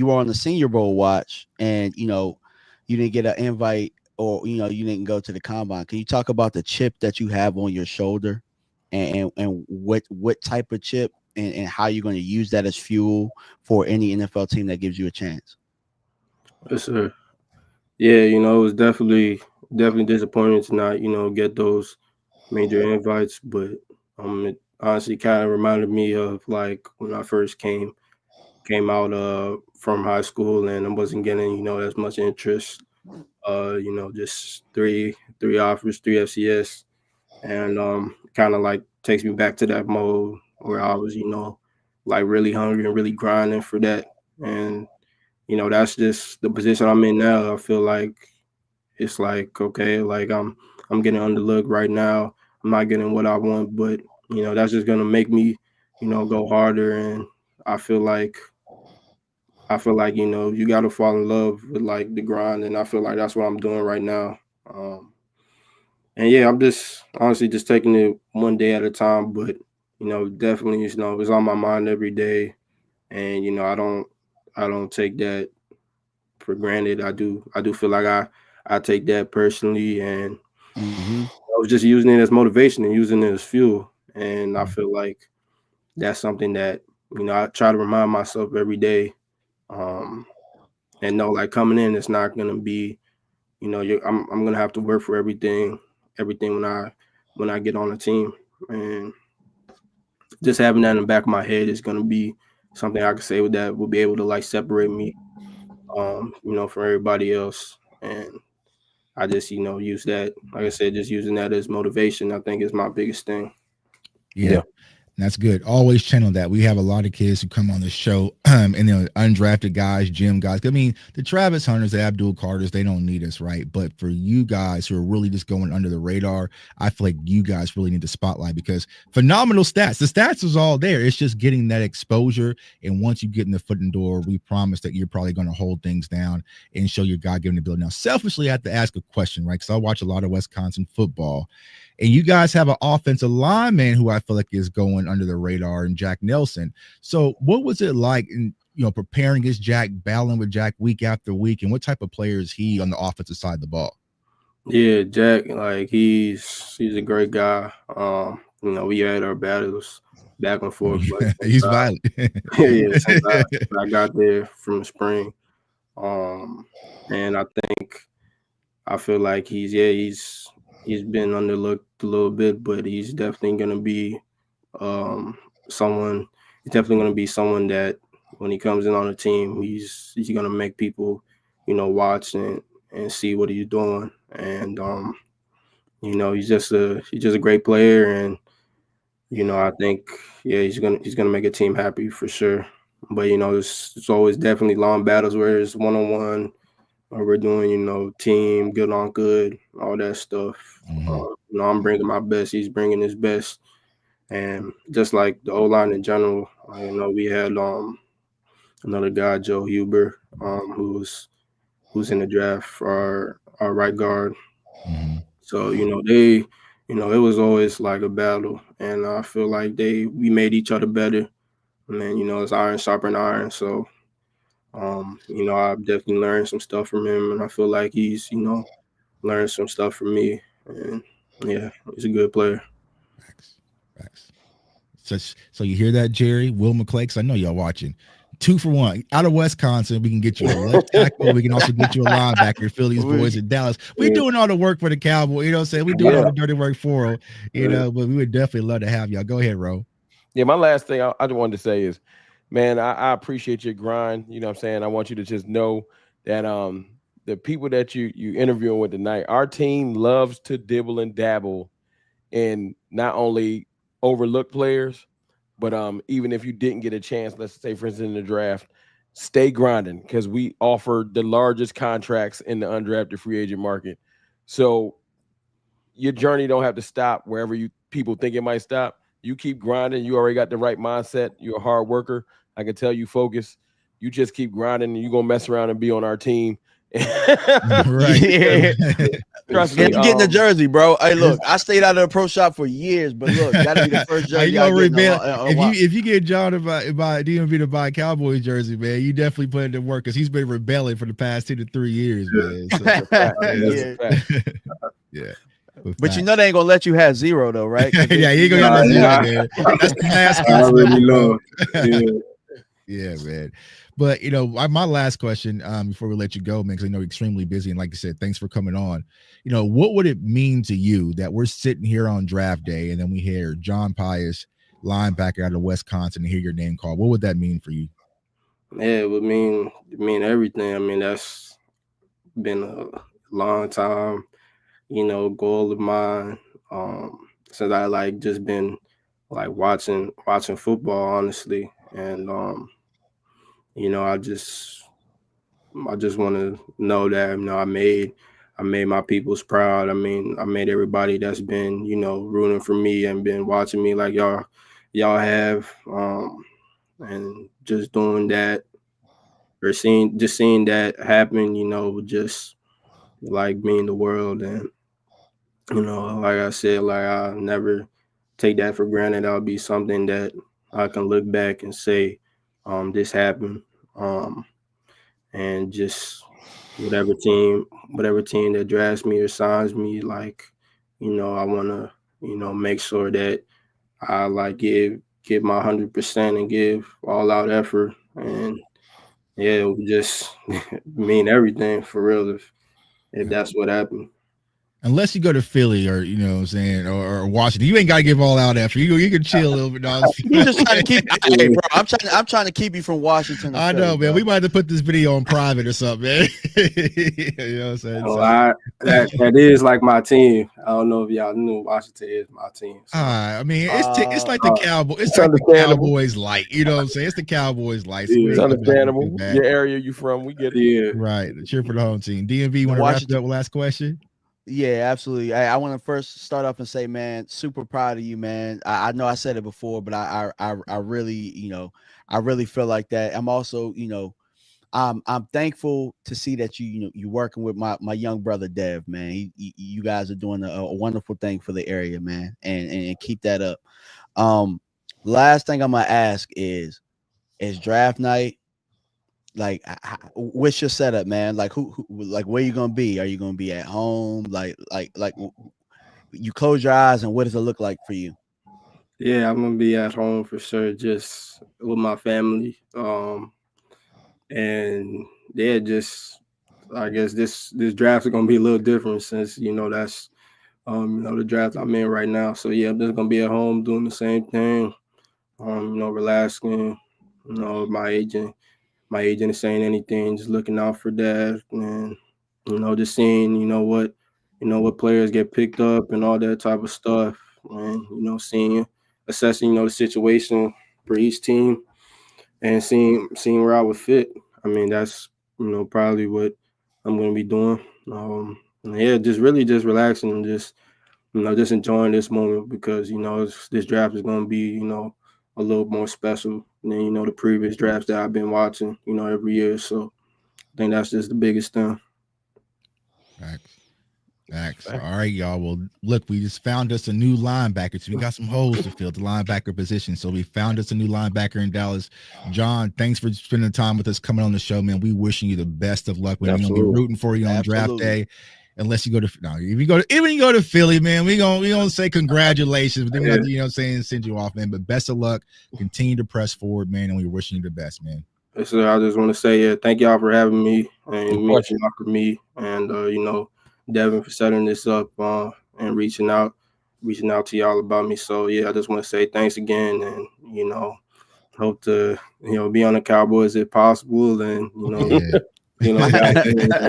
were on the Senior Bowl watch, and you didn't get an invite, or you didn't go to the combine. Can you talk about the chip that you have on your shoulder, and what type of chip, and how you're going to use that as fuel for any NFL team that gives you a chance? Yes, sir. Yeah, it was definitely disappointing to not get those major invites, but it honestly kind of reminded me of like when I first came out from high school, and I wasn't getting as much interest. Just three offers, three FCS, and kind of like takes me back to that mode where I was like really hungry and really grinding for that. And that's just the position I'm in now. I feel like it's like, okay, like I'm getting underlooked right now. I'm not getting what I want, but that's just gonna make me go harder. And I feel like you got to fall in love with like the grind, and I feel like that's what I'm doing right now. Um, and yeah, I'm just honestly just taking it one day at a time, but definitely it's on my mind every day, and I don't take that for granted. I do feel like I take that personally, and Mm-hmm. I was just using it as motivation and using it as fuel. And I feel like that's something that I try to remind myself every day, um, and know like coming in, it's not gonna be I'm gonna have to work for everything when I get on the team, and just having that in the back of my head is gonna be something I can say with that will be able to like separate me for everybody else. And I just, use that, like I said, just using that as motivation, I think is my biggest thing. Yeah. That's good. Always channel that. We have a lot of kids who come on the show, and undrafted guys, gym guys. I mean, the Travis Hunters, the Abdul Carters, they don't need us, right? But for you guys who are really just going under the radar, I feel like you guys really need the spotlight because phenomenal stats. The stats is all there. It's just getting that exposure. And once you get in the foot in the door, we promise that you're probably going to hold things down and show your God-given ability. Now, selfishly, I have to ask a question, right? Because I watch a lot of Wisconsin football. And you guys have an offensive lineman who I feel like is going under the radar, and Jack Nelson. So what was it like in preparing against Jack, battling with Jack week after week, and what type of player is he on the offensive side of the ball? Yeah, Jack, like he's a great guy. We had our battles back and forth. He's violent. Yeah, since I got there from the spring. And I feel like he's been underlooked a little bit, but he's definitely gonna be someone. He's definitely gonna be someone that when he comes in on the team, he's gonna make people, watch and see what he's doing. And he's just a great player, and I think he's gonna make a team happy for sure. But it's always definitely long battles where it's 1-on-1. Or we're doing, team, good on good, all that stuff. Mm-hmm. I'm bringing my best. He's bringing his best. And just like the O-line in general, we had another guy, Joe Huber, who's in the draft for our right guard. Mm-hmm. So, it was always like a battle. And I feel like we made each other better. And then, it's iron sharpening iron. So, I've definitely learned some stuff from him, and I feel like he's, learned some stuff from me. And yeah, he's a good player. Facts. So you hear that, Jerry? Will McClay? Because I know y'all watching. 2 for 1 out of Wisconsin. We can get you a left tackle. We can also get you a linebacker. Fill these boys in Dallas. We're doing all the work for the Cowboys. You know what I'm saying? We're doing all the dirty work for them. But we would definitely love to have y'all. Go ahead, Ro. Yeah, my last thing I just wanted to say is, man, I appreciate your grind. You know what I'm saying? I want you to just know that the people that you interviewing with tonight, our team loves to dibble and dabble in not only overlooked players, but even if you didn't get a chance, let's say for instance in the draft, stay grinding because we offer the largest contracts in the undrafted free agent market. So your journey don't have to stop wherever people think it might stop. You keep grinding. You already got the right mindset. You're a hard worker. I can tell you focus. You just keep grinding and you're going to mess around and be on our team. Right. Yeah. Trust me. Getting the jersey, bro. Hey, look, I stayed out of the pro shop for years, but look, gotta be the first jersey. If you get John to buy DMV to buy a Cowboys jersey, man, you definitely put it to work because he's been rebelling for the past 2 to 3 years, man. So, yeah. But they ain't gonna let you have 0 though, right? Yeah, you ain't gonna have that 0, man. That's the last I already know. Yeah, man. But my last question before we let you go, man, because I know you're extremely busy, and like I said, thanks for coming on. What would it mean to you that we're sitting here on draft day and then we hear John Pius, linebacker out of Wisconsin, and hear your name called? What would that mean for you? Yeah, it would mean everything. I mean, that's been a long time, goal of mine. Since I just been watching football, honestly, and I just want to know that I made my peoples proud. I mean, I made everybody that's been rooting for me and been watching me like y'all have, and just doing that or seeing that happen, just mean the world. And like I said, I never take that for granted. That'll be something that I can look back and say, this happened. And just whatever team that drafts me or signs me, I want to, make sure that I give my 100% and give all out effort. And yeah, it would just mean everything for real if that's what happened. unless you go to Philly or you know what I'm saying, or Washington, you ain't got to give all out effort. You can chill a little bit. No, You just trying to keep. Hey, bro, I'm trying to keep you from Washington. I know, Philly, man. bro. We might have to put this video on private or something, man. You know what I'm saying? Oh, that is like my team. I don't know if y'all knew Washington is my team. So. I mean, it's like the Cowboys. It's It's like the understandable. Cowboys light. You know what I'm saying? It's the Cowboys light. So Yeah. we It's ain't gonna let them do understandable. that. Your area you from, we get it. Yeah. Right. Cheer for the home team. DMV, you want to wrap it up with last question? Yeah, absolutely. I want to first start off and say, man, super proud of you, man. I know I said it before, but I really, you know, I really feel like that. I'm also, you know, I'm thankful to see that you working with my young brother Dev, man. You guys are doing a wonderful thing for the area, man, and keep that up. Last thing I'm gonna ask is draft night. Like, what's your setup, man? Like, who like, where you gonna be? Are you gonna be at home? Like, you close your eyes, and what does it look like for you? Yeah, I'm gonna be at home for sure, just with my family. And yeah, just I guess this draft is gonna be a little different since that's the draft I'm in right now. So yeah, I'm just gonna be at home doing the same thing. Relaxing. My agent is saying anything, just looking out for that, and just seeing what players get picked up and all that type of stuff, and assessing the situation for each team and seeing where I would fit. I mean, that's probably what I'm going to be doing. Yeah, just really just relaxing and just enjoying this moment because this draft is going to be a little more special than the previous drafts that I've been watching every year. So I think that's just the biggest thing. Facts. All right, y'all. Well, look, we just found us a new linebacker. So we got some holes to fill the linebacker position. So we found us a new linebacker in Dallas. John, thanks for spending time with us, coming on the show, man. We wishing you the best of luck. We're gonna be rooting for you on draft day. Unless you go to if you go to Philly, man, we gonna say congratulations. But then we have to, send you off, man. But best of luck. Continue to press forward, man, and we're wishing you the best, man. So I just want to say, thank y'all for having me and y'all for me, and Devin for setting this up and reaching out to y'all about me. So yeah, I just want to say thanks again, and hope to be on the Cowboys if possible, and make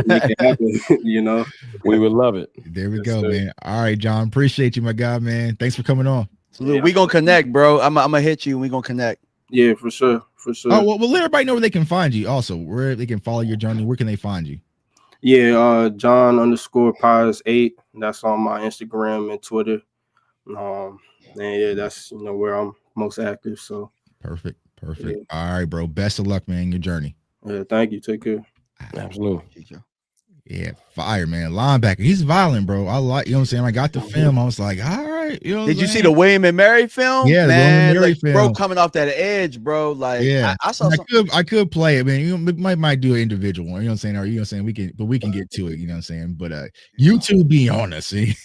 it happen. We would love it. There we go, man. All right, John, appreciate you, my guy, man. Thanks for coming on. So we gonna connect, bro. I'm gonna hit you and we gonna connect. Yeah, for sure. Oh, well, let everybody know where they can find you. Also, where they can follow your journey. Where can they find you? Yeah, John_Pius 8. That's on my Instagram and Twitter. And yeah, that's where I'm most active. So perfect. Yeah. All right, bro. Best of luck, man, in your journey. Yeah, thank you. Take care. Absolutely. Yeah, fire, man. Linebacker. He's violent, bro. I like, what I'm saying? I got the film. I was like, all right. Did you see the William and Mary film? Yeah, man, the Mary film. Bro, coming off that edge, bro. Like, yeah, I saw I could play it, man. Might do an individual one. You know what I'm saying? Or we can get to it. You know what I'm saying? But you two be honest. We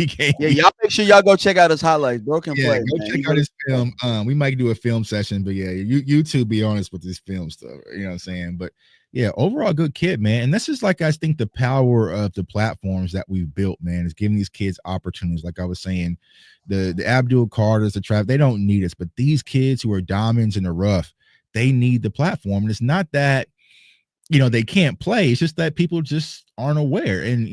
can't. Yeah, y'all make sure y'all go check out his highlights. Bro can play. Go check out his film. We might do a film session, but yeah, you two be honest with this film stuff. You know what I'm saying? But yeah, overall good kid, man. And this is like, I think the power of the platforms that we've built, man, is giving these kids opportunities. Like I was saying, the Abdul Carters, the Trav, they don't need us, but these kids who are diamonds in the rough, they need the platform. And it's not that, they can't play. It's just that people just aren't aware. And,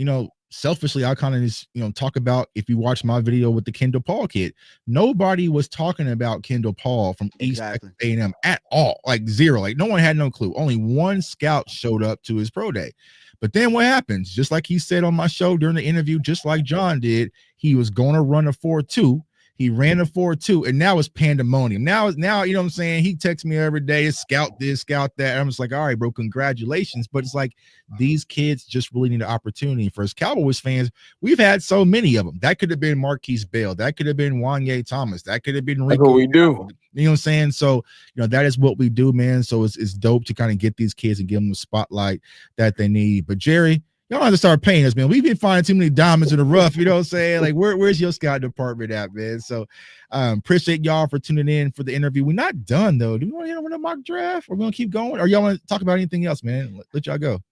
selfishly, I kind of just, talk about, if you watch my video with the Kendall Paul kid, nobody was talking about Kendall Paul from East Texas A&M at all, like zero. Like no one had no clue. Only one scout showed up to his pro day. But then what happens? Just like he said on my show during the interview, just like John did, he was going to run a 4.2. He ran a 4.2, and now it's pandemonium. Now, you know what I'm saying? He texts me every day, scout this, scout that. And I'm just like, all right, bro, congratulations. But it's like these kids just really need an opportunity. For us Cowboys fans, we've had so many of them. That could have been Marquise Bell. That could have been Wanye Thomas. That could have been Rico. That's what we do. You know what I'm saying? So, that is what we do, man. So it's dope to kind of get these kids and give them the spotlight that they need. But Jerry, y'all have to start paying us, man. We've been finding too many diamonds in the rough, you know what I'm saying? Like, where's your scout department at, man? So appreciate y'all for tuning in for the interview. We're not done, though. Do we want to hit on a mock draft, or we going to keep going? Or y'all want to talk about anything else, man? Let y'all go.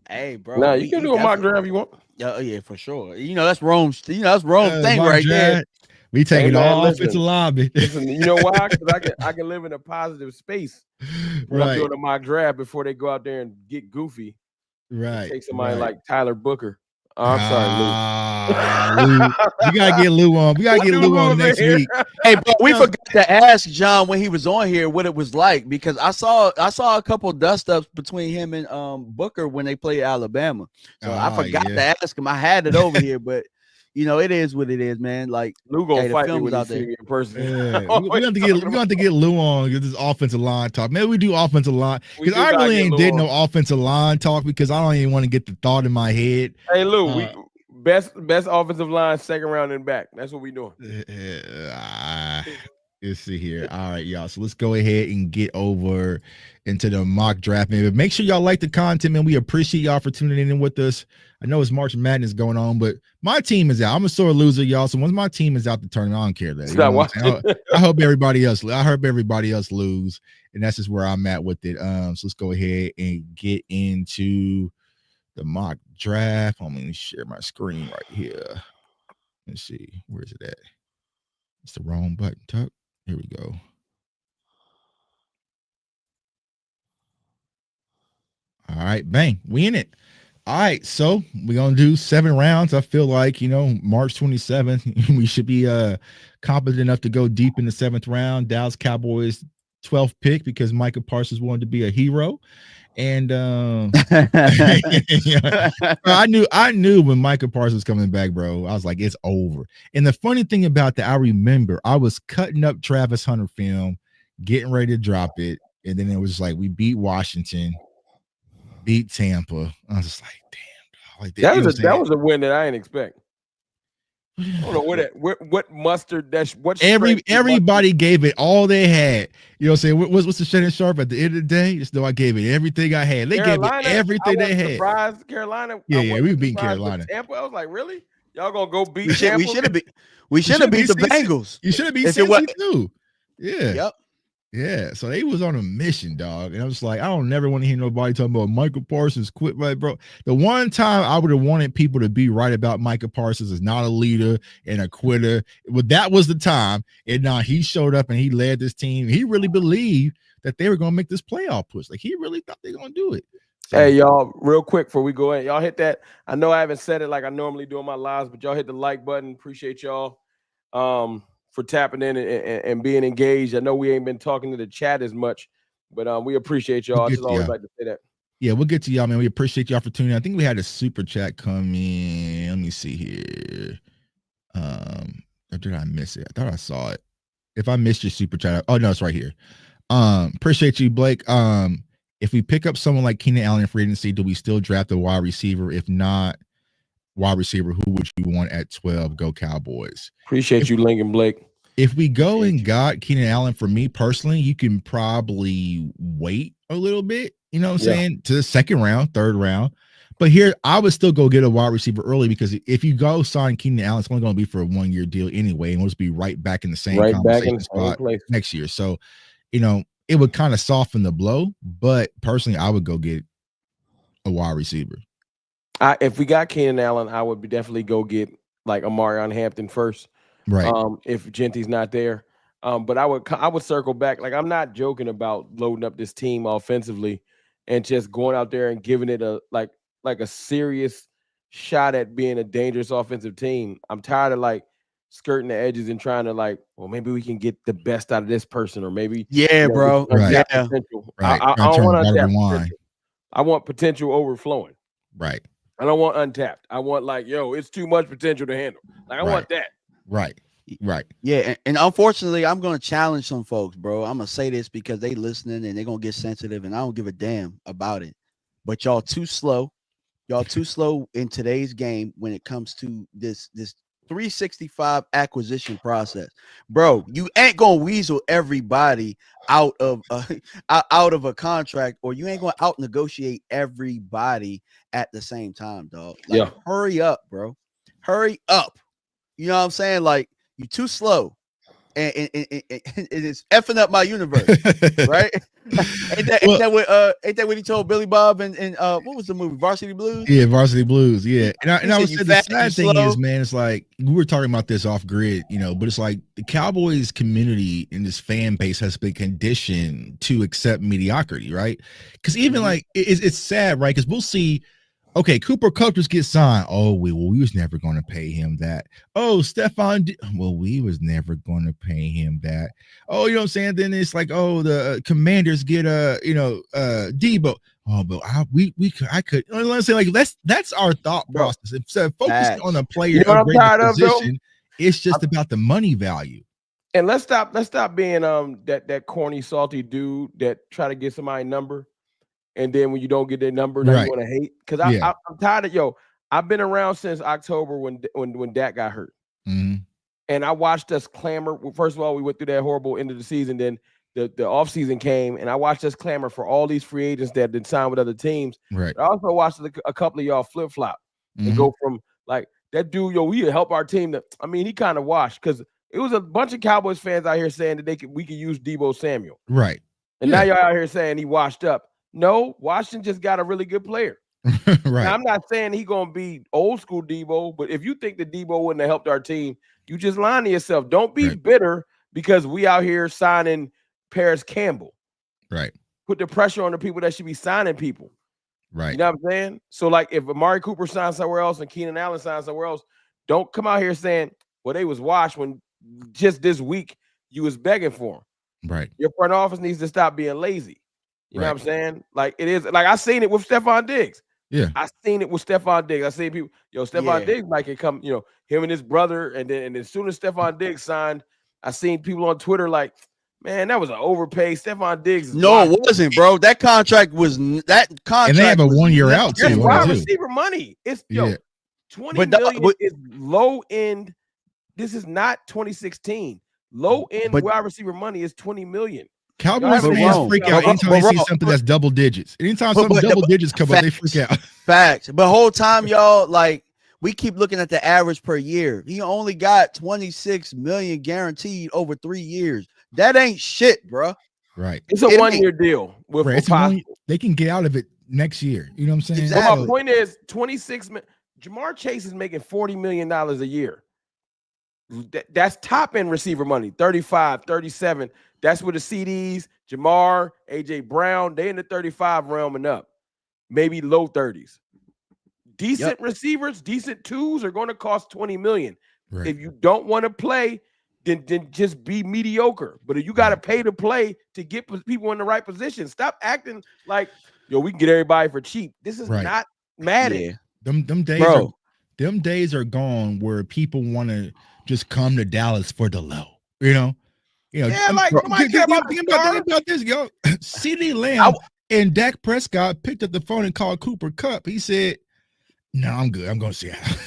Hey, bro. Nah, you can do a mock draft if you want. Yeah, for sure. That's Rome's. That's Rome's thing mock right there. draft, we taking all offensive linemen. Listen, you know why? Because I can live in a positive space when I'm doing a mock draft before they go out there and get goofy. Right. Take somebody like Tyler Booker. Oh, I'm sorry, Lou. Lou. We gotta get Lou on. We gotta get Lou on next week. Hey, but we forgot to ask John when he was on here what it was like, because I saw a couple dust ups between him and Booker when they played Alabama. So I forgot to ask him. I had it over here, but it is what it is, man. Like Lou gonna fight me when out there in person. Yeah. we have to get Lou on this offensive line talk. Maybe we do offensive line because I really ain't did no offensive line talk because I don't even want to get the thought in my head. Hey Lou, we best offensive line, second round and back. That's what we doing. Let's see here. All right, y'all. So let's go ahead and get over into the mock draft, man. But make sure y'all like the content, man. We appreciate y'all for tuning in with us. I know it's March Madness going on, but my team is out. I'm a sore loser, y'all. So once my team is out the tournament, I don't care that. I hope everybody else. I hope everybody else lose, and that's just where I'm at with it. So let's go ahead and get into the mock draft. I'm going to share my screen right here. Let's see. Where's it at? It's the wrong button. Tuck. Here we go. All right, bang. We in it. All right, so we're going to do 7 rounds. I feel like, March 27th, we should be competent enough to go deep in the 7th round. Dallas Cowboys 12th pick because Micah Parsons wanted to be a hero. And I knew when Micah Parsons was coming back, bro, I was like, it's over. And the funny thing about that, I remember I was cutting up Travis Hunter film, getting ready to drop it. And then it was like, we beat Washington, beat Tampa. I was just like, damn. Like that was a win that I didn't expect. I don't know what mustard everybody gave it all they had. You know what I'm saying? What's the Shannon Sharp at the end of the day? Just know I gave it everything I had. They gave it everything they had. Surprised Carolina. Yeah, we beat Carolina. Tampa. I was like, really? Y'all gonna go beat Tampa? We should have beat the Bengals. You should have beat Cincy too. Yeah. Yep. Yeah, so they was on a mission, dog. And I was like, I don't never want to hear nobody talking about Micah Parsons quit, right, bro? The one time I would have wanted people to be right about Micah Parsons is not a leader and a quitter. Well, that was the time. And now he showed up and he led this team. He really believed that they were going to make this playoff push. Like, he really thought they were going to do it. So, hey, y'all, real quick before we go in, y'all hit that. I know I haven't said it like I normally do on my lives, but y'all hit the like button. Appreciate y'all. For tapping in and being engaged. I know we ain't been talking to the chat as much, but we appreciate y'all. I just always like to say that. Yeah, we'll get to y'all, man. We appreciate y'all for tuning in. I think we had a super chat come in. Let me see here. Or did I miss it? I thought I saw it. If I missed your super chat, oh no, it's right here. Appreciate you, Blake. If we pick up someone like Keenan Allen in free agency, do we still draft a wide receiver? If not, wide receiver, who would you want at 12? Go Cowboys. Appreciate you, Lincoln Blake. If we go and got Keenan Allen, for me personally, you can probably wait a little bit, you know what I'm saying, to the 2nd round, 3rd round. But here, I would still go get a wide receiver early because if you go sign Keenan Allen, it's only going to be for a 1-year deal anyway, and we'll just be right back in the same conversation spot next year. So, it would kind of soften the blow. But personally, I would go get a wide receiver. If we got Keenan Allen, I would definitely go get like Amarion Hampton first. Right. If Genty's not there. But I would circle back. Like, I'm not joking about loading up this team offensively and just going out there and giving it a like a serious shot at being a dangerous offensive team. I'm tired of like skirting the edges and trying to like, well, maybe we can get the best out of this person, or maybe bro. Right. Potential. Right. I don't want untapped. I want potential overflowing. Right. I don't want untapped. I want like, it's too much potential to handle. Like, I want that. Right. Yeah, and unfortunately, I'm going to challenge some folks, bro. I'm going to say this because they listening and they're going to get sensitive, and I don't give a damn about it. But y'all too slow. Y'all too slow in today's game when it comes to this 365 acquisition process. Bro, you ain't going to weasel everybody out of a contract, or you ain't going to out negotiate everybody at the same time, dog. Like, hurry up, bro. Hurry up. You know what I'm saying? Like, you're too slow. and it's effing up my universe, right? ain't that what he told Billy Bob and what was the movie, Varsity Blues? Yeah, Varsity Blues. Yeah, and I would say the fat, sad thing is, man, it's like we were talking about this off grid, but it's like the Cowboys community and this fan base has been conditioned to accept mediocrity, right? Because even like it's sad, right? Because we'll see. Okay, Cooper Kupp just gets signed. Oh, we was never going to pay him that. Oh, we was never going to pay him that. Oh, you know what I'm saying? Then it's like, oh, the Commanders get Debo. Oh, but I could. You know what I'm saying? Like that's our thought process. Instead of focusing on the player, I'm tired of, position, it's just about the money value. And let's stop being that corny, salty dude that try to get somebody's number. And then when you don't get their number, now you want to hate. Because I'm tired of I've been around since October when Dak got hurt. Mm-hmm. And I watched us clamor. First of all, we went through that horrible end of the season. Then the offseason came, and I watched us clamor for all these free agents that did sign with other teams. Right. I also watched a couple of y'all flip-flop and go from like that dude, we help our team. He kind of washed because it was a bunch of Cowboys fans out here saying that we could use Deebo Samuel. Right. And now y'all out here saying he washed up. No, Washington just got a really good player. Right. Now, I'm not saying he's going to be old school Debo, but if you think that Debo wouldn't have helped our team, you just lying to yourself. Don't be bitter because we out here signing Paris Campbell. Right. Put the pressure on the people that should be signing people. Right. You know what I'm saying? So, like, if Amari Cooper signs somewhere else and Keenan Allen signs somewhere else, don't come out here saying, well, they was washed when just this week you was begging for them. Right. Your front office needs to stop being lazy. You know what I'm saying? Like it is, like I seen it with Stephon Diggs. Yeah. I seen it with Stephon Diggs. I seen people, Stephon Diggs might can come, him and his brother. And as soon as Stephon Diggs signed, I seen people on Twitter like, man, that was an overpay. Stephon Diggs. No, it wasn't, bro. That contract was and they have a 1 year out too. Wide receiver money. It's 20 million is low end. This is not 2016. Low end wide receiver money is 20 million. Cowboys fans freak out anytime they see something that's double digits. Anytime something double digits come up, they freak out. Facts. But whole time, y'all, like, we keep looking at the average per year. He only got 26 million guaranteed over 3 years. That ain't shit, bro. Right. It's a 1 year deal. They can get out of it next year. You know what I'm saying? Exactly. But my point is 26. Jamar Chase is making $40 million a year. That's top end receiver money, 35, 37. That's where the CDs, Jamar, AJ Brown, they in the 35 realm and up, maybe low 30s. Decent receivers, decent twos are going to cost 20 million. Right. If you don't want to play, then just be mediocre. But if you got to pay to play to get people in the right position, stop acting like we can get everybody for cheap. This is not Madden. Yeah. Them days are gone where people want to just come to Dallas for the low. Nobody care about this, yo. CeeDee Lamb and Dak Prescott picked up the phone and called Cooper Kupp. He said, "No, I'm good. I'm going to Seattle."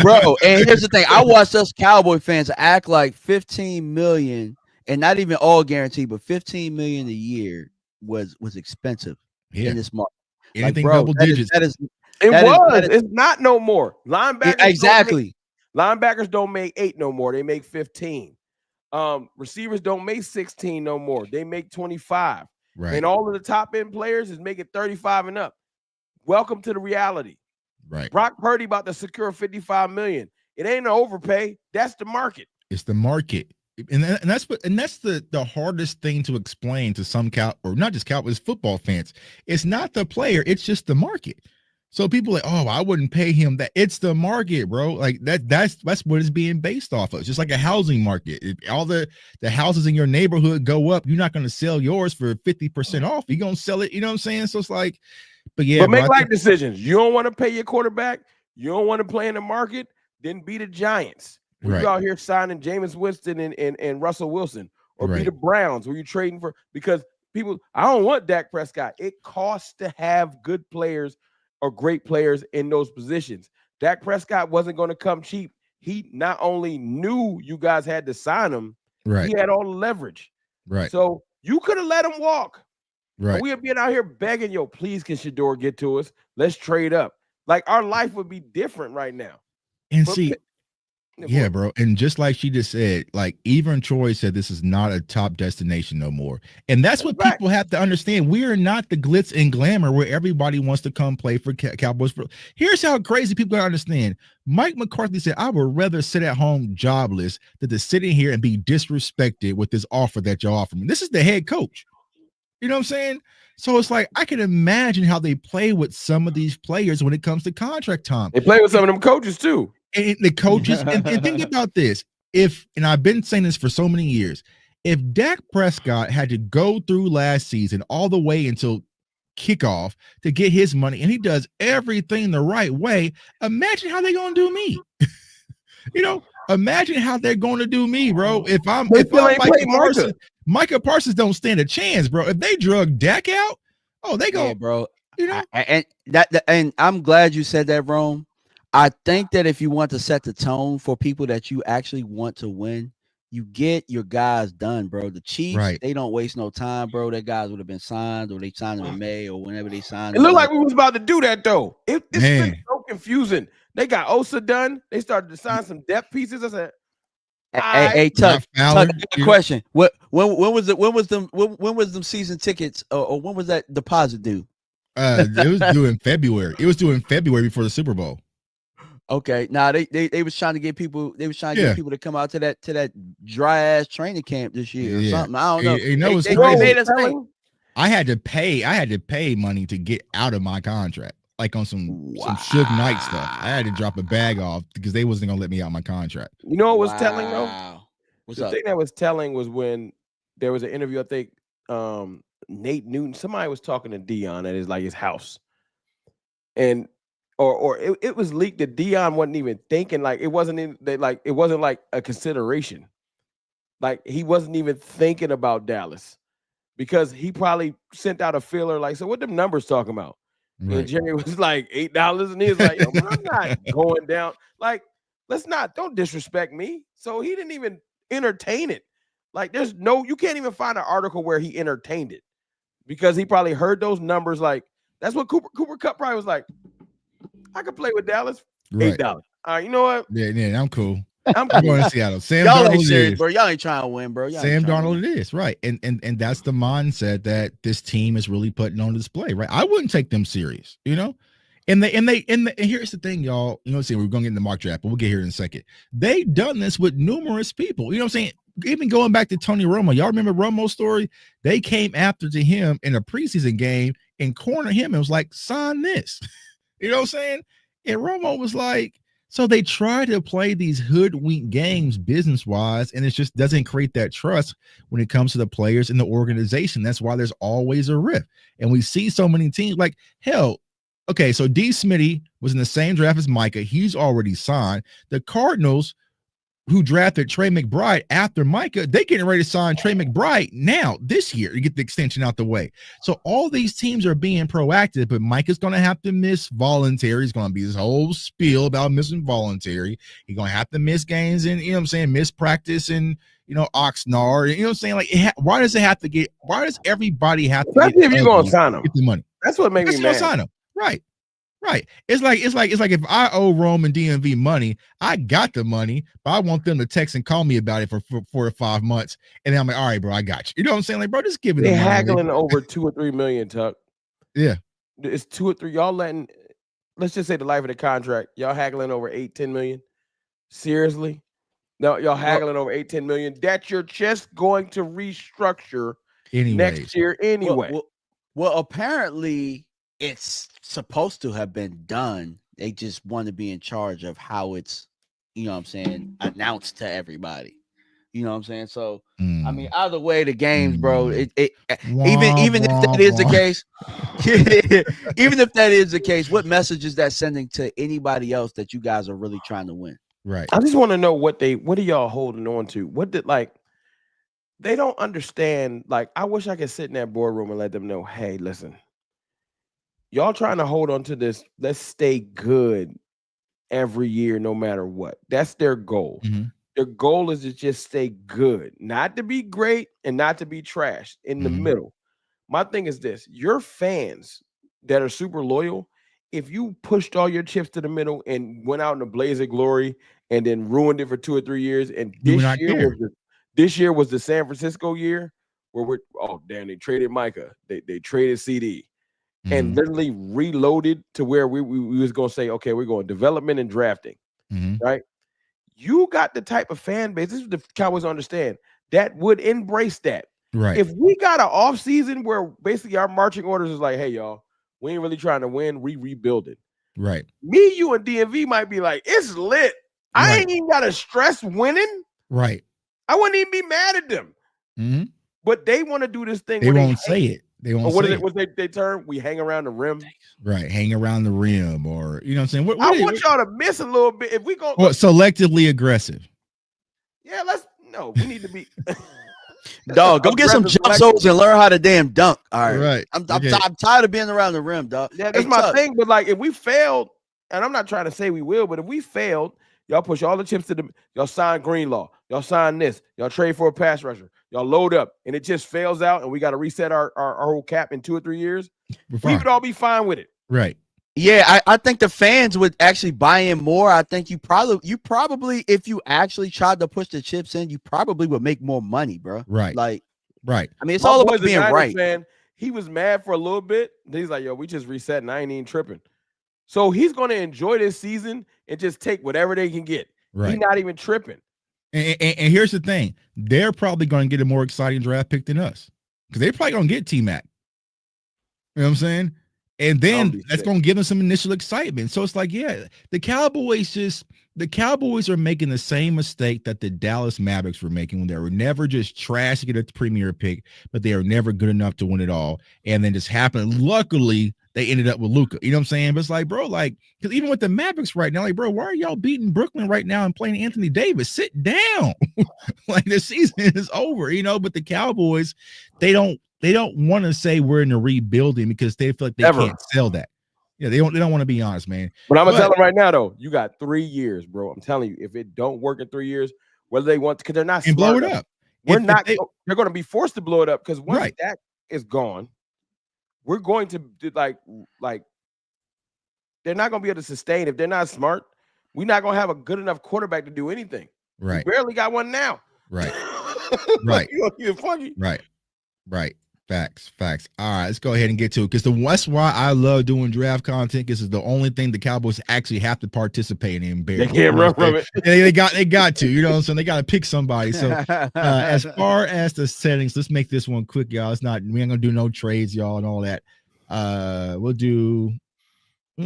Bro, and here's the thing. I watched us Cowboy fans act like 15 million, and not even all guaranteed, but 15 million a year was expensive in this market. Anything double digits. It's not no more. Linebackers exactly. Linebackers don't make 8 no more. They make 15. Receivers don't make 16 no more. They make 25. Right. And all of the top end players is making 35 and up. Welcome to the reality. Right. Brock Purdy about to secure 55 million. It ain't an overpay. That's the market. It's the market. And that's the hardest thing to explain to some or not just Cowboys football fans. It's not the player, it's just the market. So people are like, oh, I wouldn't pay him that. It's the market, bro. Like that's what it's being based off of. It's just like a housing market. If all the houses in your neighborhood go up, you're not going to sell yours for 50% off. You're going to sell it. You know what I'm saying? So it's like, but make life decisions. You don't want to pay your quarterback. You don't want to play in the market. Then be the Giants. You out here signing Jameis Winston and Russell Wilson, or be the Browns where you're trading for, because people, I don't want Dak Prescott. It costs to have good players or great players in those positions. Dak Prescott wasn't going to come cheap. He not only knew you guys had to sign him, he had all the leverage. Right. So you could have let him walk. Right. We have been out here begging, please can Shador get to us? Let's trade up. Like, our life would be different right now. And Yeah, bro. And just like she just said, like even Troy said, this is not a top destination no more. And that's what people have to understand. We are not the glitz and glamour where everybody wants to come play for Cowboys. Here's how crazy people gotta understand. Mike McCarthy said, I would rather sit at home jobless than to sit in here and be disrespected with this offer that y'all offer me. This is the head coach. You know what I'm saying? So it's like I can imagine how they play with some of these players when it comes to contract time. They play with some of them coaches too. And the coaches, and think about this. And I've been saying this for so many years, if Dak Prescott had to go through last season all the way until kickoff to get his money, and he does everything the right way, imagine how they're gonna do me. Imagine how they're going to do me, bro. If I'm Micah Parsons don't stand a chance, bro. If they drug Dak out, they go, bro. And I'm glad you said that, Rome. I think that if you want to set the tone for people that you actually want to win, you get your guys done, bro. The Chiefs, they don't waste no time, bro. Their guys would have been signed, or they signed them in May, or whenever they signed. It looked like we was about to do that though. It's been so confusing. They got Osa done. They started to sign some depth pieces. I said, "Hey, Tuck, question. When was them season tickets, or when was that deposit due?" It was due in February. It was due in February before the Super Bowl. Okay, now they was trying to get people. They was trying to get people to come out to that dry ass training camp this year or something. I don't know. They made us pay. I had to pay money to get out of my contract, like on some Suge Knight stuff. I had to drop a bag off because they wasn't gonna let me out my contract. You know what was telling though? The thing that was telling was when there was an interview. I think Nate Newton. Somebody was talking to Dion at his house, and. Or it was leaked that Dion wasn't even thinking, like it wasn't like a consideration. Like he wasn't even thinking about Dallas because he probably sent out a feeler like, so what them numbers talking about? Right. And Jerry was like $8, and he was like, yo, I'm not going down. Like, don't disrespect me. So he didn't even entertain it. Like you can't even find an article where he entertained it because he probably heard those numbers. Like that's what Cooper Kupp probably was like. I could play with Dallas. $8. All right, you know what? Yeah, I'm cool. I'm going to Seattle. Sam y'all Darnold ain't serious, bro. Y'all ain't trying to win, bro. Sam Darnold it is, right. And that's the mindset that this team is really putting on display, right? I wouldn't take them serious, And here's the thing, y'all. You know what I'm saying? We're gonna get in the mock draft, but we'll get here in a second. They've done this with numerous people. You know what I'm saying? Even going back to Tony Romo, y'all remember Romo's story? They came after to him in a preseason game and cornered him and was like, sign this. You know what I'm saying? And Romo was like, so they try to play these hoodwink games business-wise, and it just doesn't create that trust when it comes to the players and the organization. That's why there's always a rift. And we see so many teams like, hell, okay, so D. Smitty was in the same draft as Micah. He's already signed. The Cardinals, who drafted Trey McBride after Micah, they getting ready to sign Trey McBride now this year to get the extension out the way. So all these teams are being proactive, but Micah's going to have to miss voluntary. It's going to be this whole spiel about missing voluntary. He's going to have to miss games and, you know what I'm saying, miss practice and, Oxnard. You know what I'm saying? Like, why does everybody have to Especially if you're going to sign him. Get the money. That's what makes me mad. Sign him. Right. Right. It's like if I owe Rome and DMV money, I got the money, but I want them to text and call me about it for 4 to 5 months. And then I'm like, all right, bro, I got you. You know what I'm saying? Like, bro, just give it. They're haggling over 2 or 3 million, Tuck. Yeah. It's 2 or 3. Y'all let's just say the life of the contract. Y'all haggling over 8-10 million. Seriously? No, y'all haggling over 8-10 million. That you're just going to restructure next year anyway. Well, apparently it's supposed to have been done. They just want to be in charge of how it's, announced to everybody. You know what I'm saying? So, I mean, either way, the games, bro, even if that is the case, even if that is the case, what message is that sending to anybody else that you guys are really trying to win? Right. I just want to know what are y'all holding on to? They don't understand. Like, I wish I could sit in that boardroom and let them know, hey, listen, y'all trying to hold on to this. Let's stay good every year, no matter what. That's their goal. Mm-hmm. Their goal is to just stay good, not to be great and not to be trash in the middle. My thing is this: your fans that are super loyal, if you pushed all your chips to the middle and went out in a blaze of glory and then ruined it for 2 or 3 years. And We would not care. this year was the San Francisco year where they traded Micah, they traded CD, and literally reloaded to where we was gonna say, okay, we're going development and drafting, right? You got the type of fan base. This is what the Cowboys understand that would embrace that. Right. If we got an off season where basically our marching orders is like, hey y'all, we ain't really trying to win, we rebuilding. Right. Me, you, and DMV might be like, it's lit. I ain't even got to stress winning. Right. I wouldn't even be mad at them. But they want to do this thing. They won't say it. They won't. What is it? What's they term? We hang around the rim. Right. Hang around the rim, or you know what I'm saying. I want y'all to miss a little bit. If we go selectively aggressive. Yeah, we need to be. Dog, go get some jump soles and learn how to damn dunk. All right. I'm tired of being around the rim, dog. Yeah, that's my thing. But like, if we failed, and I'm not trying to say we will, but if we failed, y'all push all the chips to y'all sign Greenlaw, y'all sign this, y'all trade for a pass rusher, y'all load up, and it just fails out, and we got to reset our whole cap in 2 or 3 years. We would all be fine with it. Right. Yeah, I think the fans would actually buy in more. I think you probably, if you actually tried to push the chips in, you probably would make more money, bro. Right. Like, right. I mean, it's all about being right. Fan, he was mad for a little bit. He's like, yo, we just reset and I ain't even tripping. So he's going to enjoy this season and just take whatever they can get. Right. He's not even tripping. And here's the thing. They're probably going to get a more exciting draft pick than us because they're probably going to get T-Mac. You know what I'm saying? And then that's going to give them some initial excitement. So it's like, yeah, the Cowboys are making the same mistake that the Dallas Mavericks were making when they were never just trash to get a premier pick, but they are never good enough to win it all. And then just happened. Luckily, they ended up with Luka. You know what I'm saying? But it's like, bro, like, because even with the Mavericks right now, like, bro, why are y'all beating Brooklyn right now and playing Anthony Davis? Sit down. Like, the season is over, you know, but the Cowboys, they don't want to say we're in the rebuilding because they feel like they can't sell that. Yeah, they don't want to be honest, man. But I'm gonna tell them right now, though, you got 3 years, bro. I'm telling you, if it don't work in 3 years, whether they want to, because they're not and blow it up. They're going to be forced to blow it up because once that is gone, we're going to do like they're not going to be able to sustain if they're not smart. We're not going to have a good enough quarterback to do anything. Right. We barely got one now. Right. Right. You're funny. Right. Right. Facts. All right, let's go ahead and get to it because that's why I love doing draft content. This is the only thing the Cowboys actually have to participate in. They can't run from it. They got to. You know what I'm saying? They got to pick somebody. So as far as the settings, let's make this one quick, y'all. We ain't gonna do no trades, y'all, and all that. We'll do.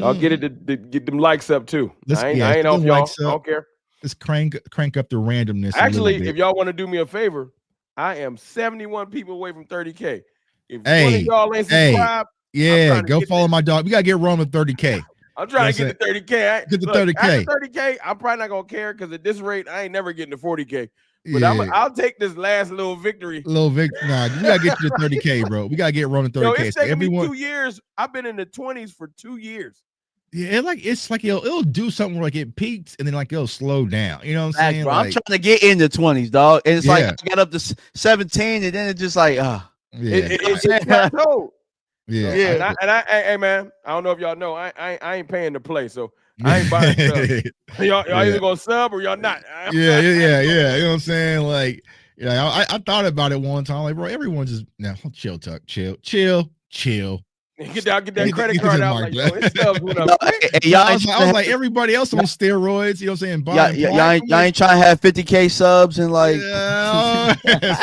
I'll get it to get them likes up too. I ain't off y'all. I don't care. Let's crank up the randomness. Actually, if y'all want to do me a favor, I am 71 people away from 30K. If one of y'all ain't subscribed, go follow my dog. We gotta get Roman 30K. I'm trying to get the 30K. Get the 30K. After 30K, I'm probably not gonna care because at this rate, I ain't never getting to 40K. But I'll take this last little victory. Nah, we gotta get you to 30K, bro. We gotta get Roman 30K. Yo, it's taking me 2 years. I've been in the 20s for 2 years. Yeah, it's like it'll do something where like it peaks and then like it'll slow down. You know what I'm saying? Bro, I'm trying to get in the 20s, dog. And it's like I got up to 17, and then it's just like, it's plateaued. Yeah. Hey man, I don't know if y'all know, I ain't paying to play, so I ain't buying stuff. Y'all either gonna sub or y'all not. Yeah. You know what I'm saying? Like, I thought about it one time. Like, bro, everyone just chill, Tuck, chill. Get that credit card out. Like, it's stuff went up. I was like everybody else on steroids. You know what I'm saying? Y'all ain't trying to have 50K subs and like.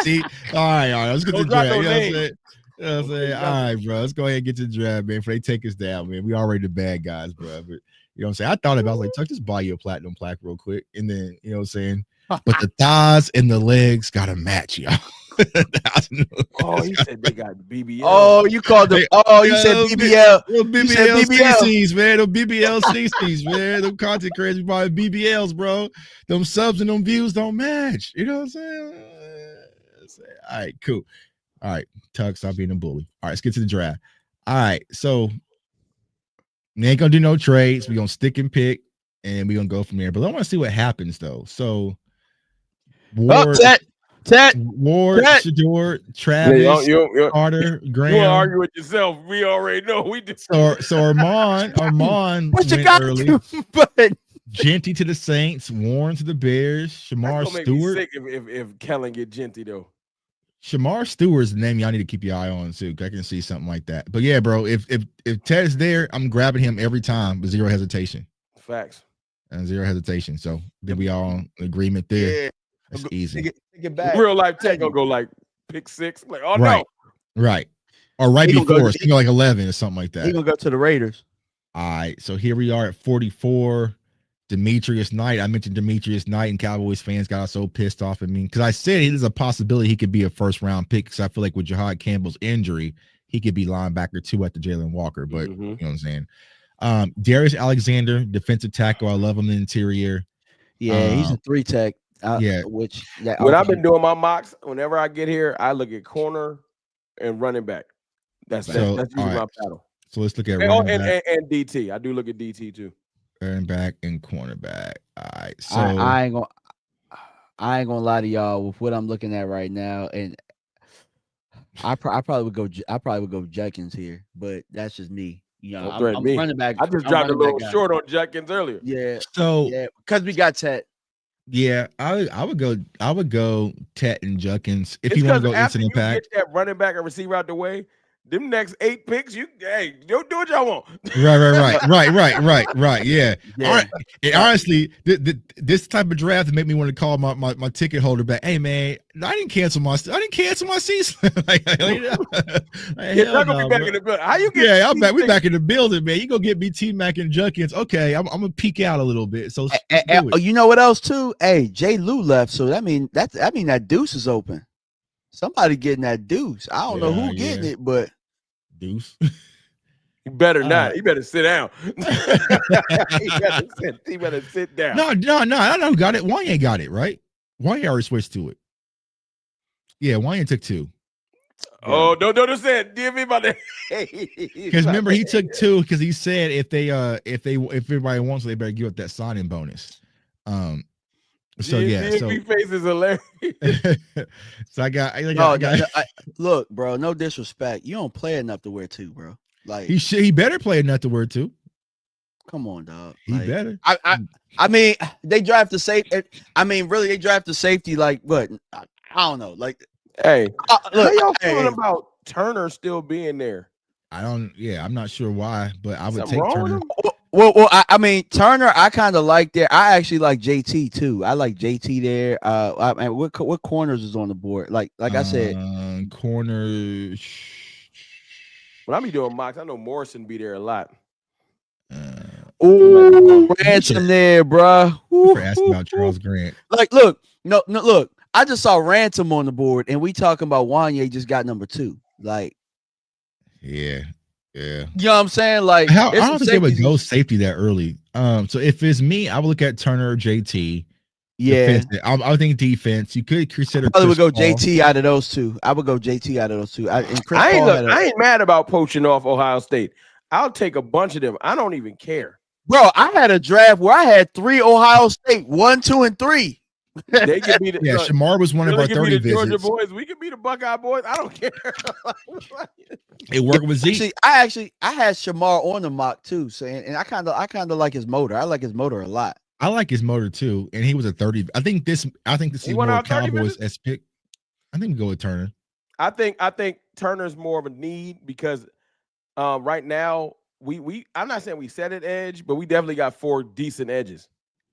See, all right. Let's get to the draft. You know what I'm saying? All right, bro. Let's go ahead and get to the draft, man. Before they take us down, man. We already the bad guys, bro. But you know what I'm saying? I thought about it. I was like, Tuck, just buy you a platinum plaque real quick, and then you know what I'm saying. But the thighs and the legs gotta match, y'all. Oh, he said they got BBL. Oh, you called them. Oh, you said BBL. BBL CCs, man. Them BBL CCs, man. Them content crazy by BBLs, bro. Them subs and them views don't match. You know what I'm saying? All right, cool. All right, Tuck, stop being a bully. All right, let's get to the draft. All right, so we ain't gonna do no trades. We're gonna stick and pick, and we're gonna go from there. But I want to see what happens though. So Ward, Shador, Travis, Carter, Graham. You argue with yourself. We already know. We just so Armand what you went got early. to, but Genty to the Saints, Warren to the Bears, That's Shamar gonna make me Stewart. sick if Kellen get Genty though. Shamar Stewart is the name y'all need to keep your eye on too. I can see something like that. But yeah, bro, if Ted's there, I'm grabbing him every time with zero hesitation. Facts. And zero hesitation. So did we all in agreement there? Yeah. That's easy. Take it back. Real life Ted gonna go like pick 6. Like, oh Right. no. Right. Or right He gonna before, go- it's like 11 or something like that. He gonna go to the Raiders. All right. So here we are at 44. Demetrius Knight. I mentioned Demetrius Knight, and Cowboys fans got so pissed off at me because I said there's a possibility he could be a first round pick because I feel like with Jahad Campbell's injury, he could be linebacker 2 at the Jalen Walker. But you know what I'm saying? Darius Alexander, defensive tackle. I love him in the interior. Yeah, he's a 3 tech. Yeah. Which When I've been doing my mocks, whenever I get here, I look at corner and running back. That's usually my battle. So let's look at and DT. I do look at DT too. Running back and cornerback. All right. So I ain't gonna lie to y'all with what I'm looking at right now, and I probably would go Judkins here, but that's just me. You know, I'm running back. I just dropped a little short on Judkins earlier. Yeah. So yeah, because we got Ted. Yeah, I would go Tet and Judkins if you want to go instant impact. Get that running back and receiver out the way. Them next 8 picks, you do what y'all want. Right. Yeah. All right. And honestly, this type of draft made me want to call my ticket holder back. Hey man, I didn't cancel my season. Like, you're not gonna be back in the building. How you get? Yeah, I'm back. We back in the building, man. You gonna get me T-Mac and Judkins? Okay, I'm gonna peek out a little bit. So you know what else too? Hey, Jay Lou left, so that mean that deuce is open. Somebody getting that deuce. I don't know who getting it, but deuce. You better not. You better sit down. He better sit down. No. I don't got it. Wanye got it, right? Wanye already switched to it. Yeah, Wanye took 2. Oh, don't say it. Give me about that. Because remember, he took 2 because he said if everybody wants, they better give up that signing bonus. So DMV face is hilarious. So I got look, bro. No disrespect. You don't play enough to wear 2, bro. Like he better play enough to wear 2. Come on, dog. He better. I mean, they draft the safety. I mean, really, they draft the safety. Like what? I don't know. Like, hey, look, how y'all feeling about Turner still being there? I'm not sure why, but I would take Turner. Well, I mean, Turner, I kind of like there. I actually like JT too. I like JT there. What corners is on the board? Like I said, corners. When I be doing mocks, I know Morrison be there a lot. Ransom there, bro. For asking about Charles Grant. Like, look. I just saw Ransom on the board, and we talking about Wanye just got number 2. Like, yeah. You know what I'm saying? Like, I don't think they would go safety that early. So if it's me, I would look at Turner or JT. Yeah, I would think defense. You could consider. I probably would go JT out of those 2. I would go JT out of those 2. I ain't mad about poaching off Ohio State. I'll take a bunch of them. I don't even care, bro. I had a draft where I had 3 Ohio State, 1, 2, and 3. They could be Shamar was one of our 30 visits. Georgia boys. We could be the Buckeye boys. I don't care. It worked with Zeke. I had Shamar on the mock too, and I kind of like his motor. I like his motor a lot. I like his motor too, and he was a 30. I think this is more Cowboys as pick. I think we go with Turner. I think Turner's more of a need because right now I'm not saying we set an edge, but we definitely got 4 decent edges.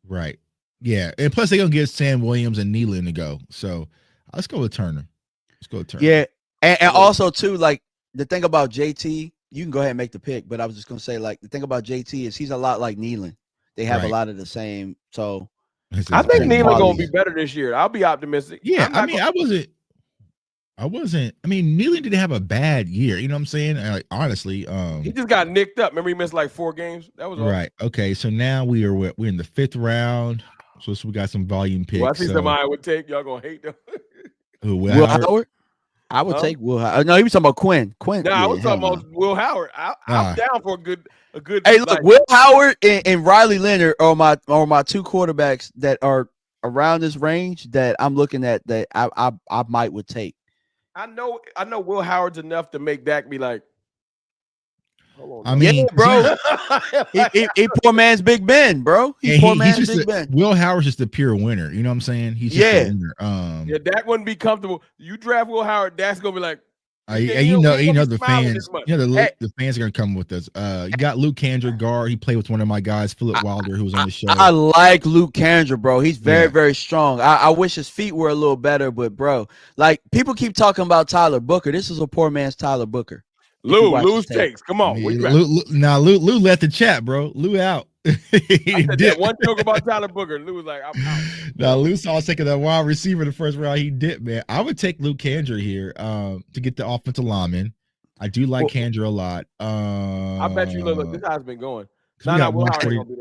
Right. Yeah, and plus they're gonna get Sam Williams and Nealon to go. So let's go with Turner. Yeah, and also too, like the thing about JT, you can go ahead and make the pick, but I was just gonna say, like the thing about JT is he's a lot like Nealon. They have a lot of the same. So I think Nealon gonna be better this year. I'll be optimistic. Yeah, I mean, Nealon didn't have a bad year. You know what I'm saying? Like, honestly, he just got nicked up. Remember, he missed like 4 games. That was right. Okay, so now we're in the 5th round. So we got some volume picks. Well, I think somebody would take. Y'all gonna hate them. Will Howard? I would take Will Howard. No, he was talking about Quinn. No, I was talking about Will Howard. I'm down for a good. Hey, look, Will Howard and Riley Leonard are my 2 quarterbacks that are around this range that I'm looking at that I would take. I know Will Howard's enough to make Dak be like, Hold I on. mean, Yeah, bro. he's- He poor man's Big Ben, bro. He yeah, poor he's man's just Big Ben. Will Howard's just a pure winner. You know what I'm saying? He's just Yeah. a winner. Yeah, Dak wouldn't be comfortable. You draft Will Howard, Dak's gonna be like, And he you ain't know gonna be the smiling fans. as much. You know Hey, the fans are gonna come with us. You got Luke Kandra, guard. He played with one of my guys, Philip Wilder, who was on the show. I like Luke Kandra, bro. He's very, Yeah. very strong. I wish his feet were a little better, but bro, like people keep talking about Tyler Booker. This is a poor man's Tyler Booker. Lou's takes. Come on. What you got? Lou left the chat, bro. Lou out. I said that one joke about Tyler Booker. Lou was like, I'm out. Now Lou saw taking that wide receiver the first round. He did, man. I would take Luke Kandra here to get the offensive lineman. I do like Kandra a lot. I bet you. Look, this how's been going. We No, got Will Howard 140. ain't gonna be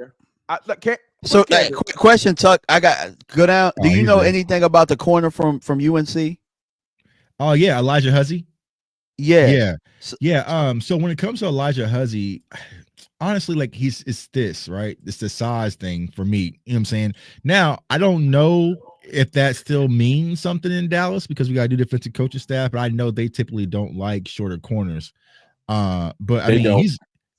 there. So, quick question, Tuck. I got go down. Do you he's know there. anything about the corner from UNC? Oh yeah, Elijah Huzzy. Yeah. So when it comes to Elijah Huzzy, honestly, like it's this, right? It's the size thing for me. You know what I'm saying? Now, I don't know if that still means something in Dallas because we got to do defensive coaching staff, but I know they typically don't like shorter corners. But I mean, don't.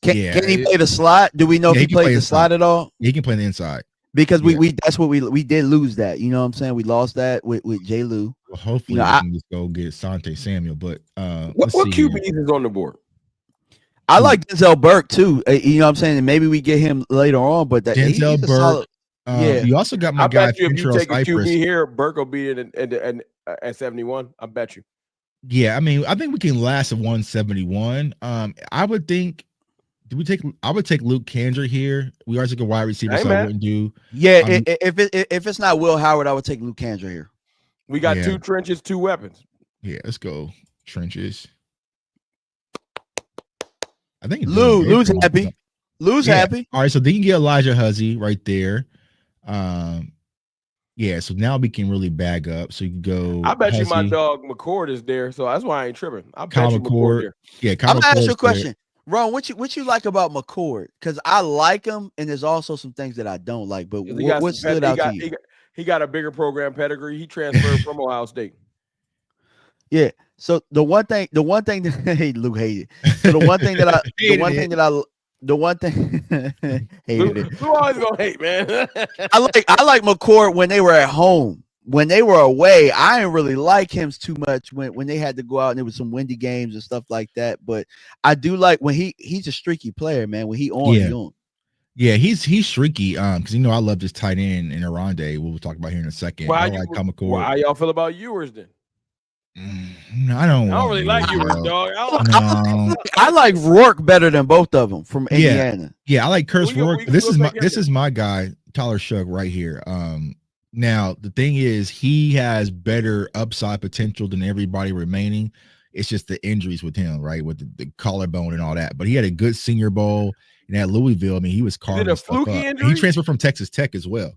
Can he play the slot? Do we know if he plays the slot at all? He can play the inside. Because we that's what we did lose that. You know what I'm saying? We lost that with J. Lou. Well, hopefully we can just go get Sante Samuel. But what QBs is on the board? I like Denzel Burke too. You know what I'm saying? And maybe we get him later on, but Denzel Burke. You also got my I guy. bet you if you take a Cypress. QB here, Burke will be at 71. I bet you. Yeah, I mean, I think we can last at 171. I would think. I would take Luke Kandra here. We are taking a wide receiver, so I wouldn't do. Yeah, if it's not Will Howard, I would take Luke Kandra here. We got two trenches, two weapons. Yeah, let's go trenches. I think Lou's happy. Lou's happy. All right, so then you get Elijah Huzzy right there. Yeah, so now we can really bag up. So you can go. I bet you my dog McCord is there, so that's why I ain't tripping. I bet you McCord there. Yeah, I'm gonna ask you a question. Ron, what you like about McCord? Because I like him, and there's also some things that I don't like. But what stood out to you? He got a bigger program pedigree. He transferred from Ohio State. Yeah. So the one thing that hey, Luke hated. So the one thing that I hated it. Who always gonna hate, man? I like McCord when they were at home. When they were away, I didn't really like him too much when they had to go out and there was some windy games and stuff like that. But I do like when he's a streaky player, man. When he on. Yeah, he's streaky. Because I love this tight end in Aronde. We'll talk about here in a second. How y'all feel about Ewers then? I don't really like Ewers, dog. I like Rourke better than both of them from Indiana. Yeah, I like Curse Rourke. This is my guy, Tyler Shough, right here. Now the thing is, he has better upside potential than everybody remaining. It's just the injuries with him, right? With the collarbone and all that. But he had a good Senior Bowl and at Louisville. I mean, he was carving stuff up. He transferred from Texas Tech as well.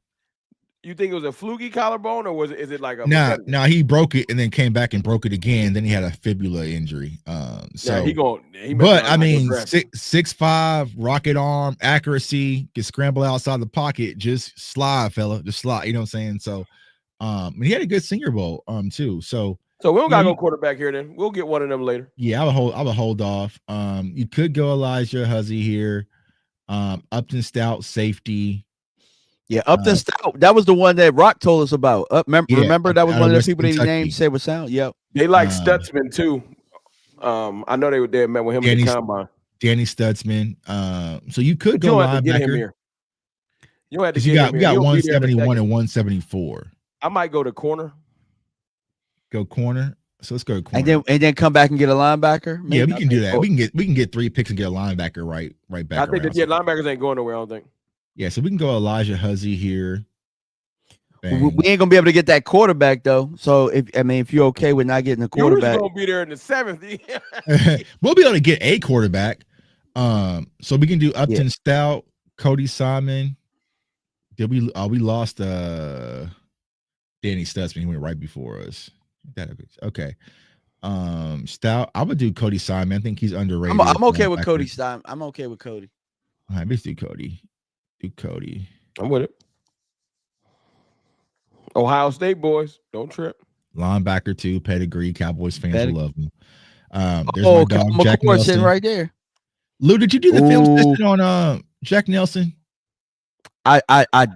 You think it was a fluky collarbone, or is it like a? Nah, he broke it and then came back and broke it again. Then he had a fibula injury. But I mean, 6'5", rocket arm, accuracy, can scramble outside the pocket, just slide, fella, just slide. You know what I'm saying? So, and he had a good Senior Bowl, too. So we don't gotta go quarterback here. Then we'll get one of them later. Yeah, I would hold off. You could go Elijah Huzzy here, Upton Stout safety. Yeah, Upton Stout. That was the one that Rock told us about. Remember that was one of the people that he named, said was sound. Yep. They like Stutzman too. I know they met with him in the combine. Danny Stutzman. So you could go linebacker. You don't have to get him here. We got 171 and 174. I might go to corner. Go corner. So let's go corner. And then come back and get a linebacker. Maybe. Yeah, we can do that. We can get 3 picks and get a linebacker right back. I think linebackers ain't going nowhere. I don't think. Yeah, so we can go Elijah Huzzy here. Bang. We ain't gonna be able to get that quarterback though. So if you're okay with not getting a quarterback, you're gonna be there in the 7th. We'll be able to get a quarterback. So we can do Upton Stout, Cody Simon. We lost Danny Stutzman. He went right before us. Okay. Stout. I would do Cody Simon. I think he's underrated. I'm okay with Cody Simon. I'm okay with Cody. All right, let's do Cody. I'm with it. Ohio State boys, don't trip. Linebacker too, pedigree. Cowboys fans will love him. There's my dog Jack Nelson right there. Lou, did you do the film Ooh. session on Jack Nelson? I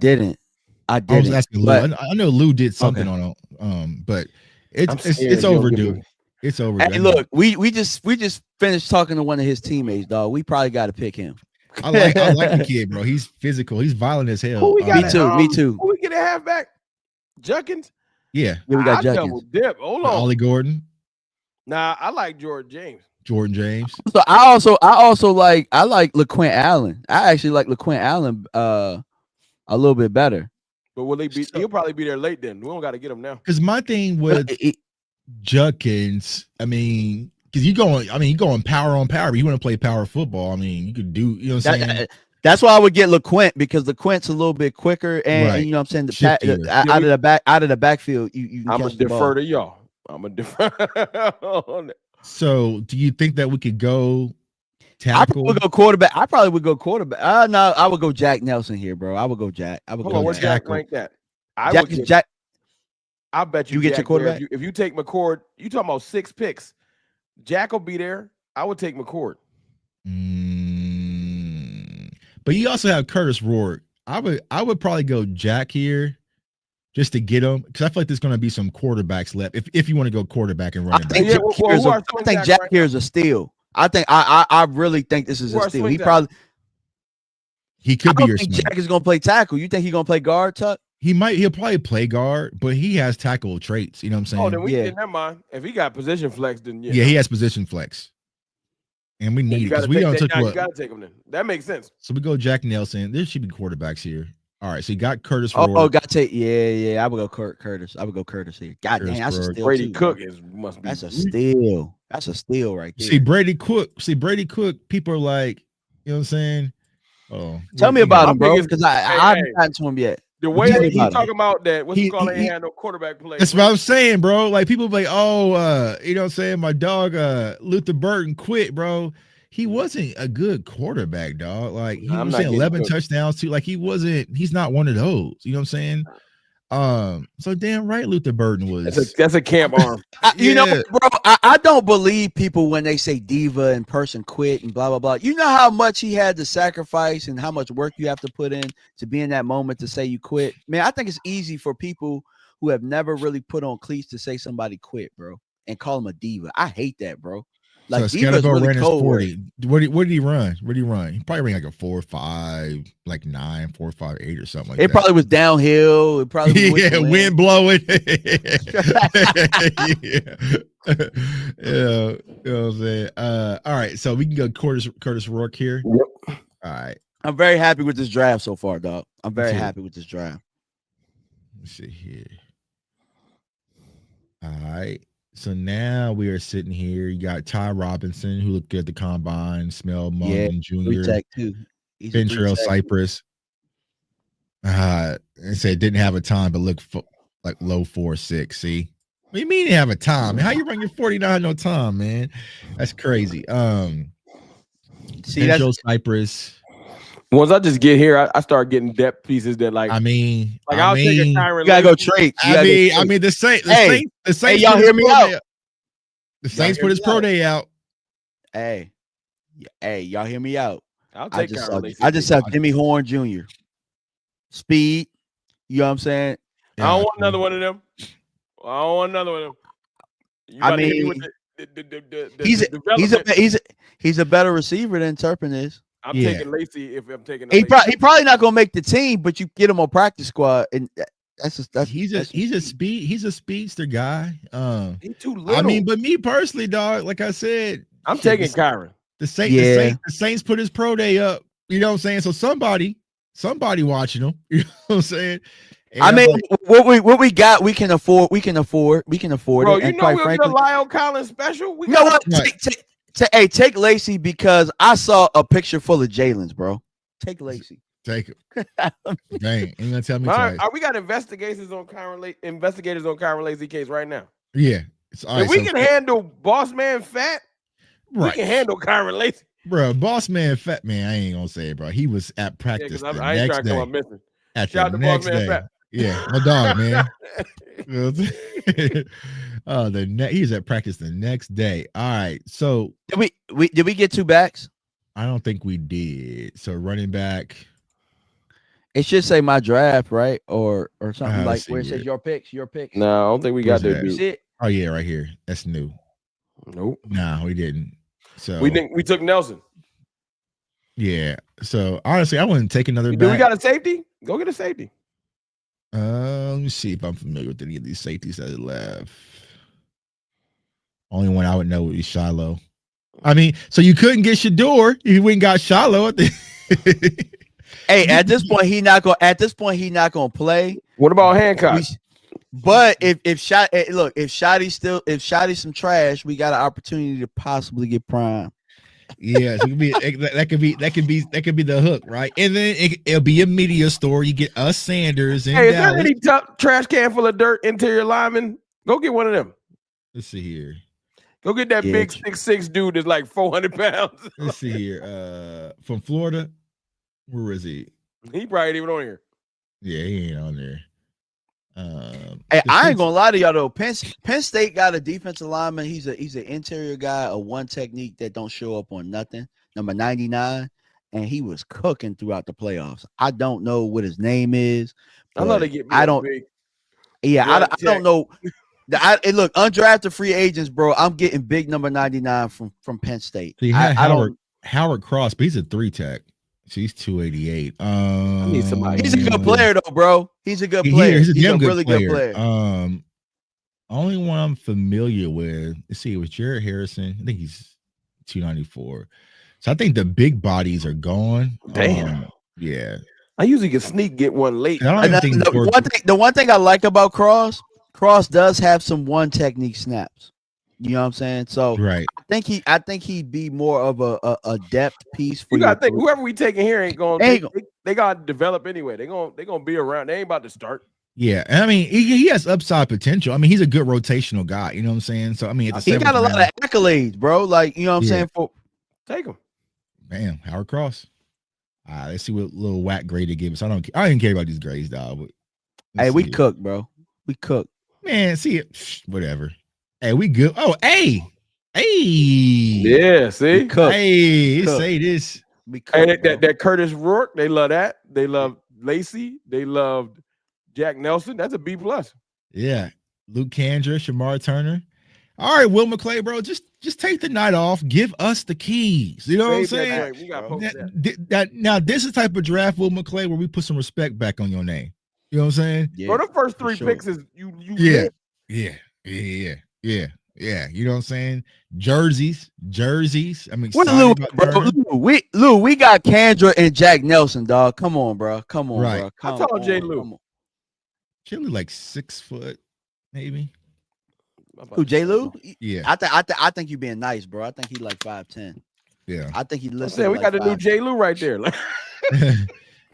didn't. I I was didn't. asking Lou. But I know Lou did something okay. on but I'm it's scared you don't give overdue. me- It's overdue. Hey, look, we just finished talking to one of his teammates, dog. We probably got to pick him. I like the kid, bro. He's physical. He's violent as hell. Who we got? Me too. Me too. Who we get a halfback? Junkins. Yeah. Yeah, we got I Junkins. double dip. Hold on. Ollie Gordon, Nah, I like Jordan James. Jordan James. So I also like LaQuint Allen. I actually like LaQuint Allen a little bit better. But will he be? He'll probably be there late. Then we don't got to get him now. Because my thing with Junkins, I mean, because you going power on power. But you want to play power football. I mean, you could do. You know what I'm saying? That's why I would get LaQuint, because LaQuint's a little bit quicker, and, Right. and you know what I'm saying, Shiftier. out of the backfield, you I'm catch gonna the ball. defer to y'all. I'm gonna defer. on that. So, do you think that we could go I tackle? probably would go quarterback. No, I would go Jack Nelson here, bro. I would go Jack. I would Hold go on, where Jack. Jack rank that? I Jack, would give, Jack. I bet you You get your Jack there. quarterback? If you take McCord, you talking about 6 picks. Jack will be there. I would take McCord. But you also have Curtis Rourke. I would probably go Jack here just to get him, because I feel like there's going to be some quarterbacks left if you want to go quarterback and I running think back. Jack here is a steal. I think I really think this is Who a are steal. swing He tackles? probably. He I could be don't your think swing. Jack is going to play tackle. You think he's going to play guard, Tuck? He'll probably play guard, but he has tackle traits. You know what I'm saying? Oh, then we Yeah. never mind. If he got position flex, then yeah, he has position flex. And we need it you because gotta we take don't that. took Now, you what? gotta take him then. That makes sense. So we go Jack Nelson. There should be quarterbacks here. All right, so you got Curtis Rourke. Oh, got to take. Yeah. I would go Curtis. I would go Curtis here. God Curtis dang, that's a Rourke. steal. Brady too, Cook bro. must be. That's a steal. That's a steal right there. See Brady Cook. People are like, you know what I'm saying? Oh, Tell me about My him, bro, biggest- because Hey, I haven't hey. gotten to him yet. The way Tell that me he about him. talking about that, what's He- he call it? he- Ain't had no quarterback play. That's what I'm saying, bro. Like people be like, oh, you know what I'm saying? My dog, Luther Burton quit, bro. He wasn't a good quarterback, dog. Like he I'm was not saying getting 11 cooked. touchdowns too. Like he's not one of those. You know what I'm saying? So damn right Luther Burton was. That's a camp arm. You know, Yeah. bro, I don't believe people when they say diva and person quit and blah, blah, blah. You know how much he had to sacrifice and how much work you have to put in to be in that moment to say you quit? Man, I think it's easy for people who have never really put on cleats to say somebody quit, bro, and call them a diva. I hate that, bro. Like, so diva is Scatterbo really ran his cold. 40. What did he run? What did he run? He probably ran like a 4.5, like 9, 4.58 or something like It that. probably was downhill. It probably was Yeah, with the wind blowing. yeah. You know what I'm saying? All right, so we can go Curtis Rourke here. Yep. All right, I'm very happy with this draft so far, dog. I'm very too. happy with this draft. let's see here. All right, so now we are sitting here. You got Ty Robinson, who looked good at the combine. Smell Mullen Three Jr. tech too. He's a Ventrell three-tech. Cypress. And said didn't have a time, but look like low 4.6. See, what do you mean you have a time? How you run your 49 no time, man? That's crazy. See, Ventrell Cypress. Once I just get here, I start getting depth pieces that like I mean, I'll take a Kyron. you gotta go trade. I mean, the Saints. Hey, y'all put hear his me pro out. day The Saints hear put his me pro out. day out. Hey, y'all hear me out. I'll I take just Kyron saw, Lacy. I just saw Jimmy Horn Jr. Speed. You know what I'm saying? I don't want another one of them. I don't want another one of them. You I about to hit me mean, with the he's a better receiver than Turpin is. I'm Yeah. taking Lacy if I'm taking. He probably not gonna make the team, but you get him on practice squad, and He's a speedster guy. He's too little. I mean, but me personally, dog, like I said, I'm shit, taking Kyron. the Saints. Yeah. The Saints put his pro day up. You know what I'm saying? So somebody watching him. You know what I'm saying? And I I'm mean, like, what we got, we can afford. We can afford Bro, it. you And know quite we'll frankly, get a Lyle Collins special. We you know got what? Right. Take Lacy because I saw a picture full of Jalen's, bro. Take Lacy. take it. Dang, ain't gonna tell me All right, twice. we got investigators on Kyron Lacy case right now. Yeah. It's, all If right, we so- can handle Boss Man Fat, right. we can handle Kyron Lacy. Bro, boss man, fat man, I ain't gonna say it, bro. He was at Yeah, practice because the I ain't next trying to come day. up missing. At Shout out the to Boss next Man day. Fat. Yeah, my dog, man. You know what I'm saying? He's at practice the next day. All right, so Did we get two backs? I don't think we did. So running back. It should say my draft, right? Or something like let's see where it says here. your picks, your picks. No, I don't think we Where's got that that? You beat. see it? Oh yeah, right here. That's new. Nope. Nah, we didn't. So We took Nelson. yeah. So honestly, I wouldn't take another Do we back. got a safety? Go get a safety. Let me see if I'm familiar with any of these safeties that are left. Only one I would know would be Shiloh. I mean, so you couldn't get Shador. You went and got Shiloh. Hey, at this point, he not gonna play. What about Hancock? But if Shotty's some trash, we got an opportunity to possibly get Prime. Yeah, so that could be the hook, right? And then it'll be a media store. You get us Sanders and Hey, is Dallas. there any trash can full of dirt interior lineman? Go get one of them. Let's see here. Go get that Yeah, big 6'6" dude that's like 400 pounds. Let's see here. From Florida. Where is he? He probably ain't even on here. Yeah, he ain't on there. Hey, I ain't gonna lie to y'all though. Penn State got a defensive lineman. He's an interior guy, a one technique that don't show up on nothing. Number 99, and he was cooking throughout the playoffs. I don't know what his name is. I love to get. I don't. Big. Yeah, I don't know. Look, undrafted free agents, bro. I'm getting big number 99 from Penn State. So you had Howard Cross, but he's a 3-tech. So he's 288. I need somebody. He's a good player though, bro. He's a good player. He's a really good player. Only one I'm familiar with. Let's see, it was Jared Harrison. I think he's 294. So I think the big bodies are gone. Damn. Yeah. I usually can get one late. The one thing I like about Cross does have some one technique snaps. You know what I'm saying? So right. I think he'd be more of a depth piece for you. Gotta think whoever we taking here ain't going. They gotta develop anyway. They gonna be around. They ain't about to start. Yeah, I mean he has upside potential. I mean he's a good rotational guy. You know what I'm saying? So I mean he got a lot of accolades, bro. Like you know what I'm saying? Take him. Man, Howard Cross. Let's see what little whack grade they give us. I don't even care about these grades, dog. But hey, we cook, bro. We cook. Man, see it. Whatever. Hey, we good. Oh, hey. Yeah, see? Hey, say this. Hey, that Curtis Rourke, they love that. They love Lacey. They loved Jack Nelson. That's a B+. Yeah. Luke Kandra, Shamar Turner. All right, Will McClay, bro. Just take the night off. Give us the keys. You know what I'm saying? We got now, this is the type of draft, Will McClay, where we put some respect back on your name. You know what I'm saying? Yeah. Bro, the first 3 picks is you. Yeah. You know what I'm saying? Jerseys. I'm excited about Lou, we got Kandra and Jack Nelson, dog. Come on, bro. Come on, right. bro. How tall Jay Lou? Jay Lou like 6 foot, maybe. Who, Jay Lou? Yeah. I think you being nice, bro. I think he like 5'10". Yeah. I think he listed. We got the new Jay Lou right there.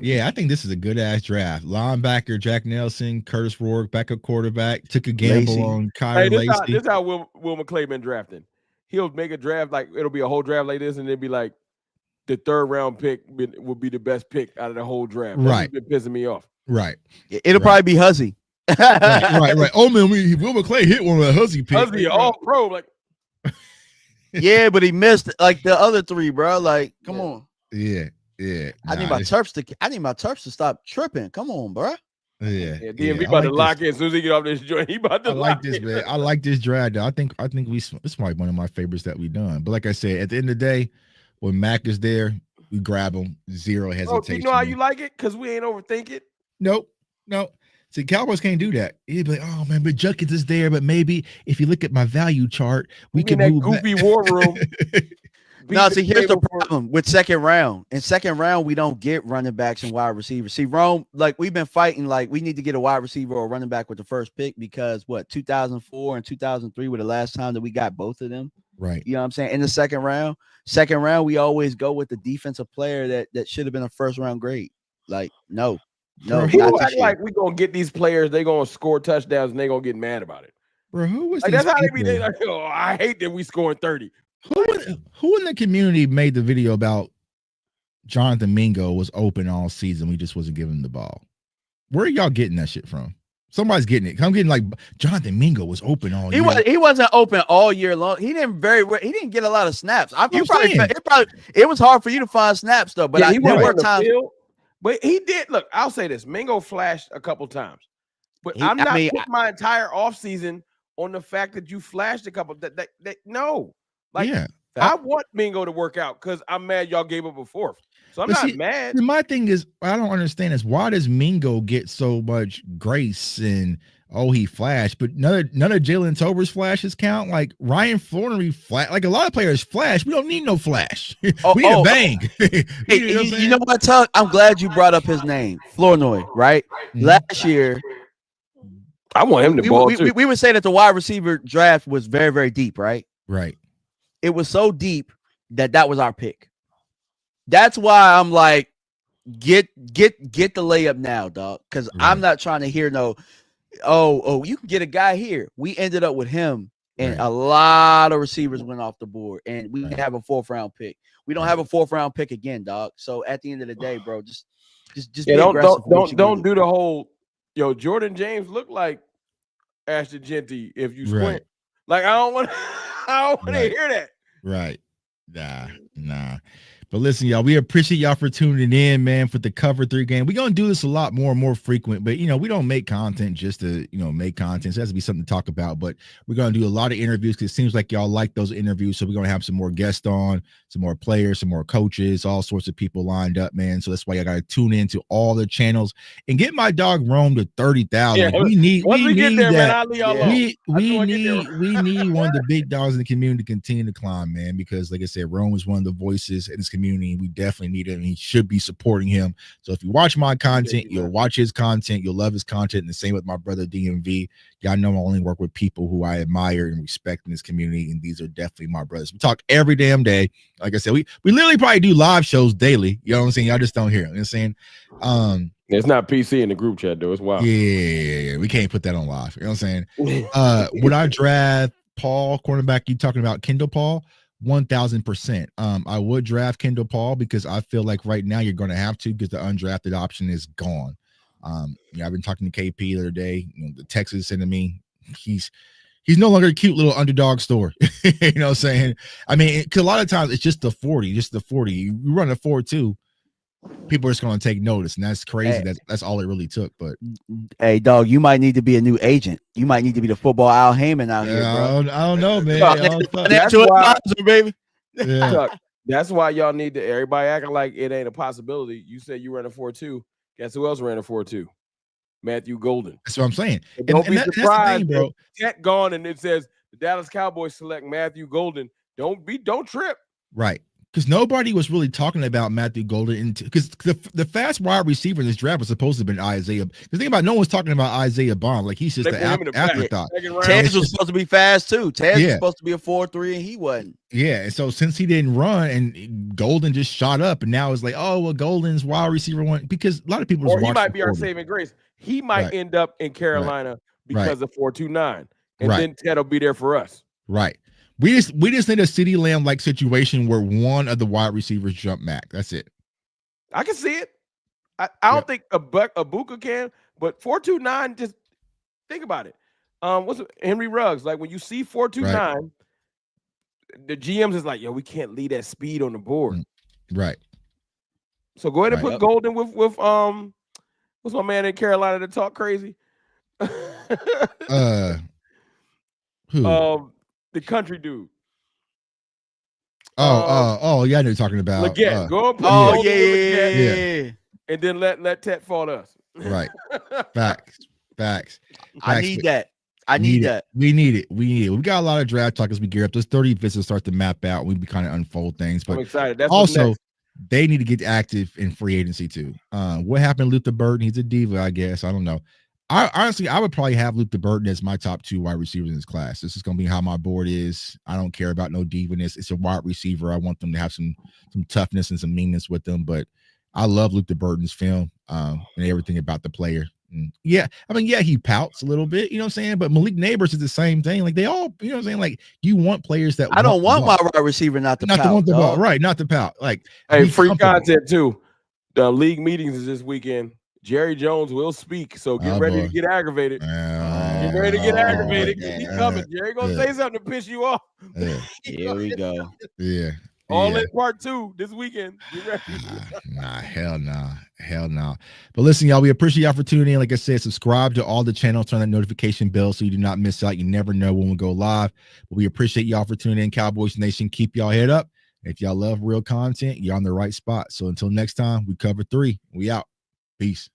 Yeah, I think this is a good ass draft. Linebacker Jack Nelson, Curtis Rourke, backup quarterback, took a gamble on Kyrie Lacey. This is how Will McClay been drafting. He'll make a draft like it'll be a whole draft like this, and it'll be like the 3rd round pick will be the best pick out of the whole draft. Right, been pissing me off. Right, it'll probably be Huzzy. right. Oh man, Will McClay hit one of the Huzzy picks. Huzzy all pro, like. Yeah, but he missed like the other 3, bro. Like, come on. Yeah. I need my Terps to stop tripping. Come on, bro. Yeah. DMV about to lock in as soon as he get off this joint. He about to lock this, man. I like this draft. I think this might be one of my favorites that we've done. But like I said, at the end of the day, when Mac is there, we grab him. Zero hesitation. You know how you like it? Because we ain't overthink it. Nope. See, Cowboys can't do that. He'd be like, oh man, but Junkins is there. But maybe if you look at my value chart, we can move that goofy war room. No, see, here's the problem with second round. In second round, we don't get running backs and wide receivers. See, Rome, like we've been fighting, like we need to get a wide receiver or a running back with the first pick because 2004 and 2003 were the last time that we got both of them. Right. You know what I'm saying? In the second round, we always go with the defensive player that should have been a first round grade. Like, no. People act like we gonna get these players, they gonna score touchdowns and they gonna get mad about it. Bro, who was like, that's how they be? They like, oh, I hate that we scoring 30. Who in the community made the video about Jonathan Mingo was open all season? We just wasn't giving him the ball. Where are y'all getting that shit from? Somebody's getting it. I'm getting like Jonathan Mingo was open all year. He wasn't open all year long. He didn't get a lot of snaps. It was hard for you to find snaps though. But yeah, he wasn't on the times. field. But he did. Look, I'll say this: Mingo flashed a couple times, but I'm not putting my entire offseason on the fact that you flashed a couple. No, like I want Mingo to work out because I'm mad y'all gave up a fourth. So I'm not mad. My thing is, I don't understand is why does Mingo get so much grace and he flashed, but none of Jalen Tober's flashes count. Like Ryan Flournoy flash, like a lot of players flash. We don't need no flash. We need a bang. You know what, Tuck? I'm glad you brought up his name, Flournoy. Right? Mm-hmm. Last year, I want him to ball too. We would say that the wide receiver draft was very, very deep. Right? Right. It was so deep that was our pick. That's why I'm like, get the layup now, dog. Because I'm not trying to hear no. You can get a guy here. We ended up with him, and a lot of receivers went off the board, and we have a 4th round pick. We don't have a 4th round pick again, dog. So at the end of the day, bro, just be aggressive. Don't do the whole Jordan James look like Ashton Genty if you squint. Right. Like I don't want to hear that. Right. Nah. But listen, y'all, we appreciate y'all for tuning in, man, for the Cover 3 game. We're going to do this a lot more and more frequent, but, we don't make content just to, make content. So it has to be something to talk about, but we're going to do a lot of interviews because it seems like y'all like those interviews. So we're going to have some more guests on, some more players, some more coaches, all sorts of people lined up, man. So that's why y'all got to tune in to all the channels and get my dog Rome to 30,000. Yeah, we need that. Man, I'll leave y'all alone. We need one of the big dogs in the community to continue to climb, man, because like I said, Rome is one of the voices in this community. We definitely need him. He should be supporting him. So if you watch my content, you'll watch his content. You'll love his content. And the same with my brother DMV. Y'all know I only work with people who I admire and respect in this community. And these are definitely my brothers. We talk every damn day. Like I said, we literally probably do live shows daily. You know what I'm saying? Y'all just don't hear it. You know what I'm saying? It's not PC in the group chat, though. It's wild. Yeah. We can't put that on live. You know what I'm saying? Would I draft Paul, cornerback? You talking about Kendall Paul? 1,000%. I would draft Kendall Paul because I feel like right now you're going to have to because the undrafted option is gone. I've been talking to KP the other day. The text is sending me. He's no longer a cute little underdog story. You know what I'm saying? I mean, because a lot of times it's just the 40. You run a 4.2. People are just going to take notice, and that's crazy. Hey. That's all it really took. But hey, dog, you might need to be a new agent. You might need to be the football Al Heyman out here, bro. I don't know, man. Baby. Yeah. That's why y'all need to. Everybody acting like it ain't a possibility. You said you ran a 4.2. Guess who else ran a 4.2? Matthew Golden. That's what I'm saying. Don't be surprised, bro. Tech gone, and it says the Dallas Cowboys select Matthew Golden. Don't trip. Right. Because nobody was really talking about Matthew Golden because the fast wide receiver in this draft was supposed to have been Isaiah. The thing about no one's talking about Isaiah Bond, like he's just an afterthought. Taz was supposed to be fast too. Taz was supposed to be a 4.3 and he wasn't. Yeah, and so since he didn't run and Golden just shot up, and now it's like, oh well, Golden's wide receiver one because a lot of people. Or he might be our saving grace. He might end up in Carolina because of 4.29, and then Ted will be there for us. Right. We just need a CeeDee Lamb like situation where one of the wide receivers jump back. That's it. I can see it. I don't think Abuka can, but 4.29. Just think about it. What's Henry Ruggs like when you see 4.29? The GMs is like, yo, we can't leave that speed on the board. Right. So go ahead and put Golden with what's my man in Carolina that talk crazy? Who? The country dude. Yeah, I know you're talking about. Leggett. Go and put yeah. And then let Tet fall to us. Right. Facts. I need that. We need it. We got a lot of draft talk as we gear up. Those 30 visits start to map out. We kind of unfold things. But I'm excited. That's also, they need to get active in free agency too. What happened to Luther Burden? He's a diva, I guess. I don't know. I would probably have Luther Burden as my top 2 wide receivers in this class. This is going to be how my board is. I don't care about no divaness. It's a wide receiver. I want them to have some toughness and some meanness with them. But I love Luther Burden's film and everything about the player. And he pouts a little bit, you know what I'm saying? But Malik Neighbors is the same thing. Like they all, you know what I'm saying? Like you want players that I don't want my wide receiver not to want the ball. Right, not to pout. Like hey, free content too. The league meetings is this weekend. Jerry Jones will speak. So get Oh, ready boy. to get aggravated. Get ready to get aggravated. He coming. Jerry gonna say something to piss you off. Here we go. Yeah. All in part 2 this weekend. Get ready. Hell no. But listen, y'all, we appreciate y'all for tuning in. Like I said, subscribe to all the channels, turn that notification bell so you do not miss out. You never know when we go live. But we appreciate y'all for tuning in. Cowboys Nation, keep y'all head up. If y'all love real content, you're on the right spot. So until next time, we cover 3. We out. Peace.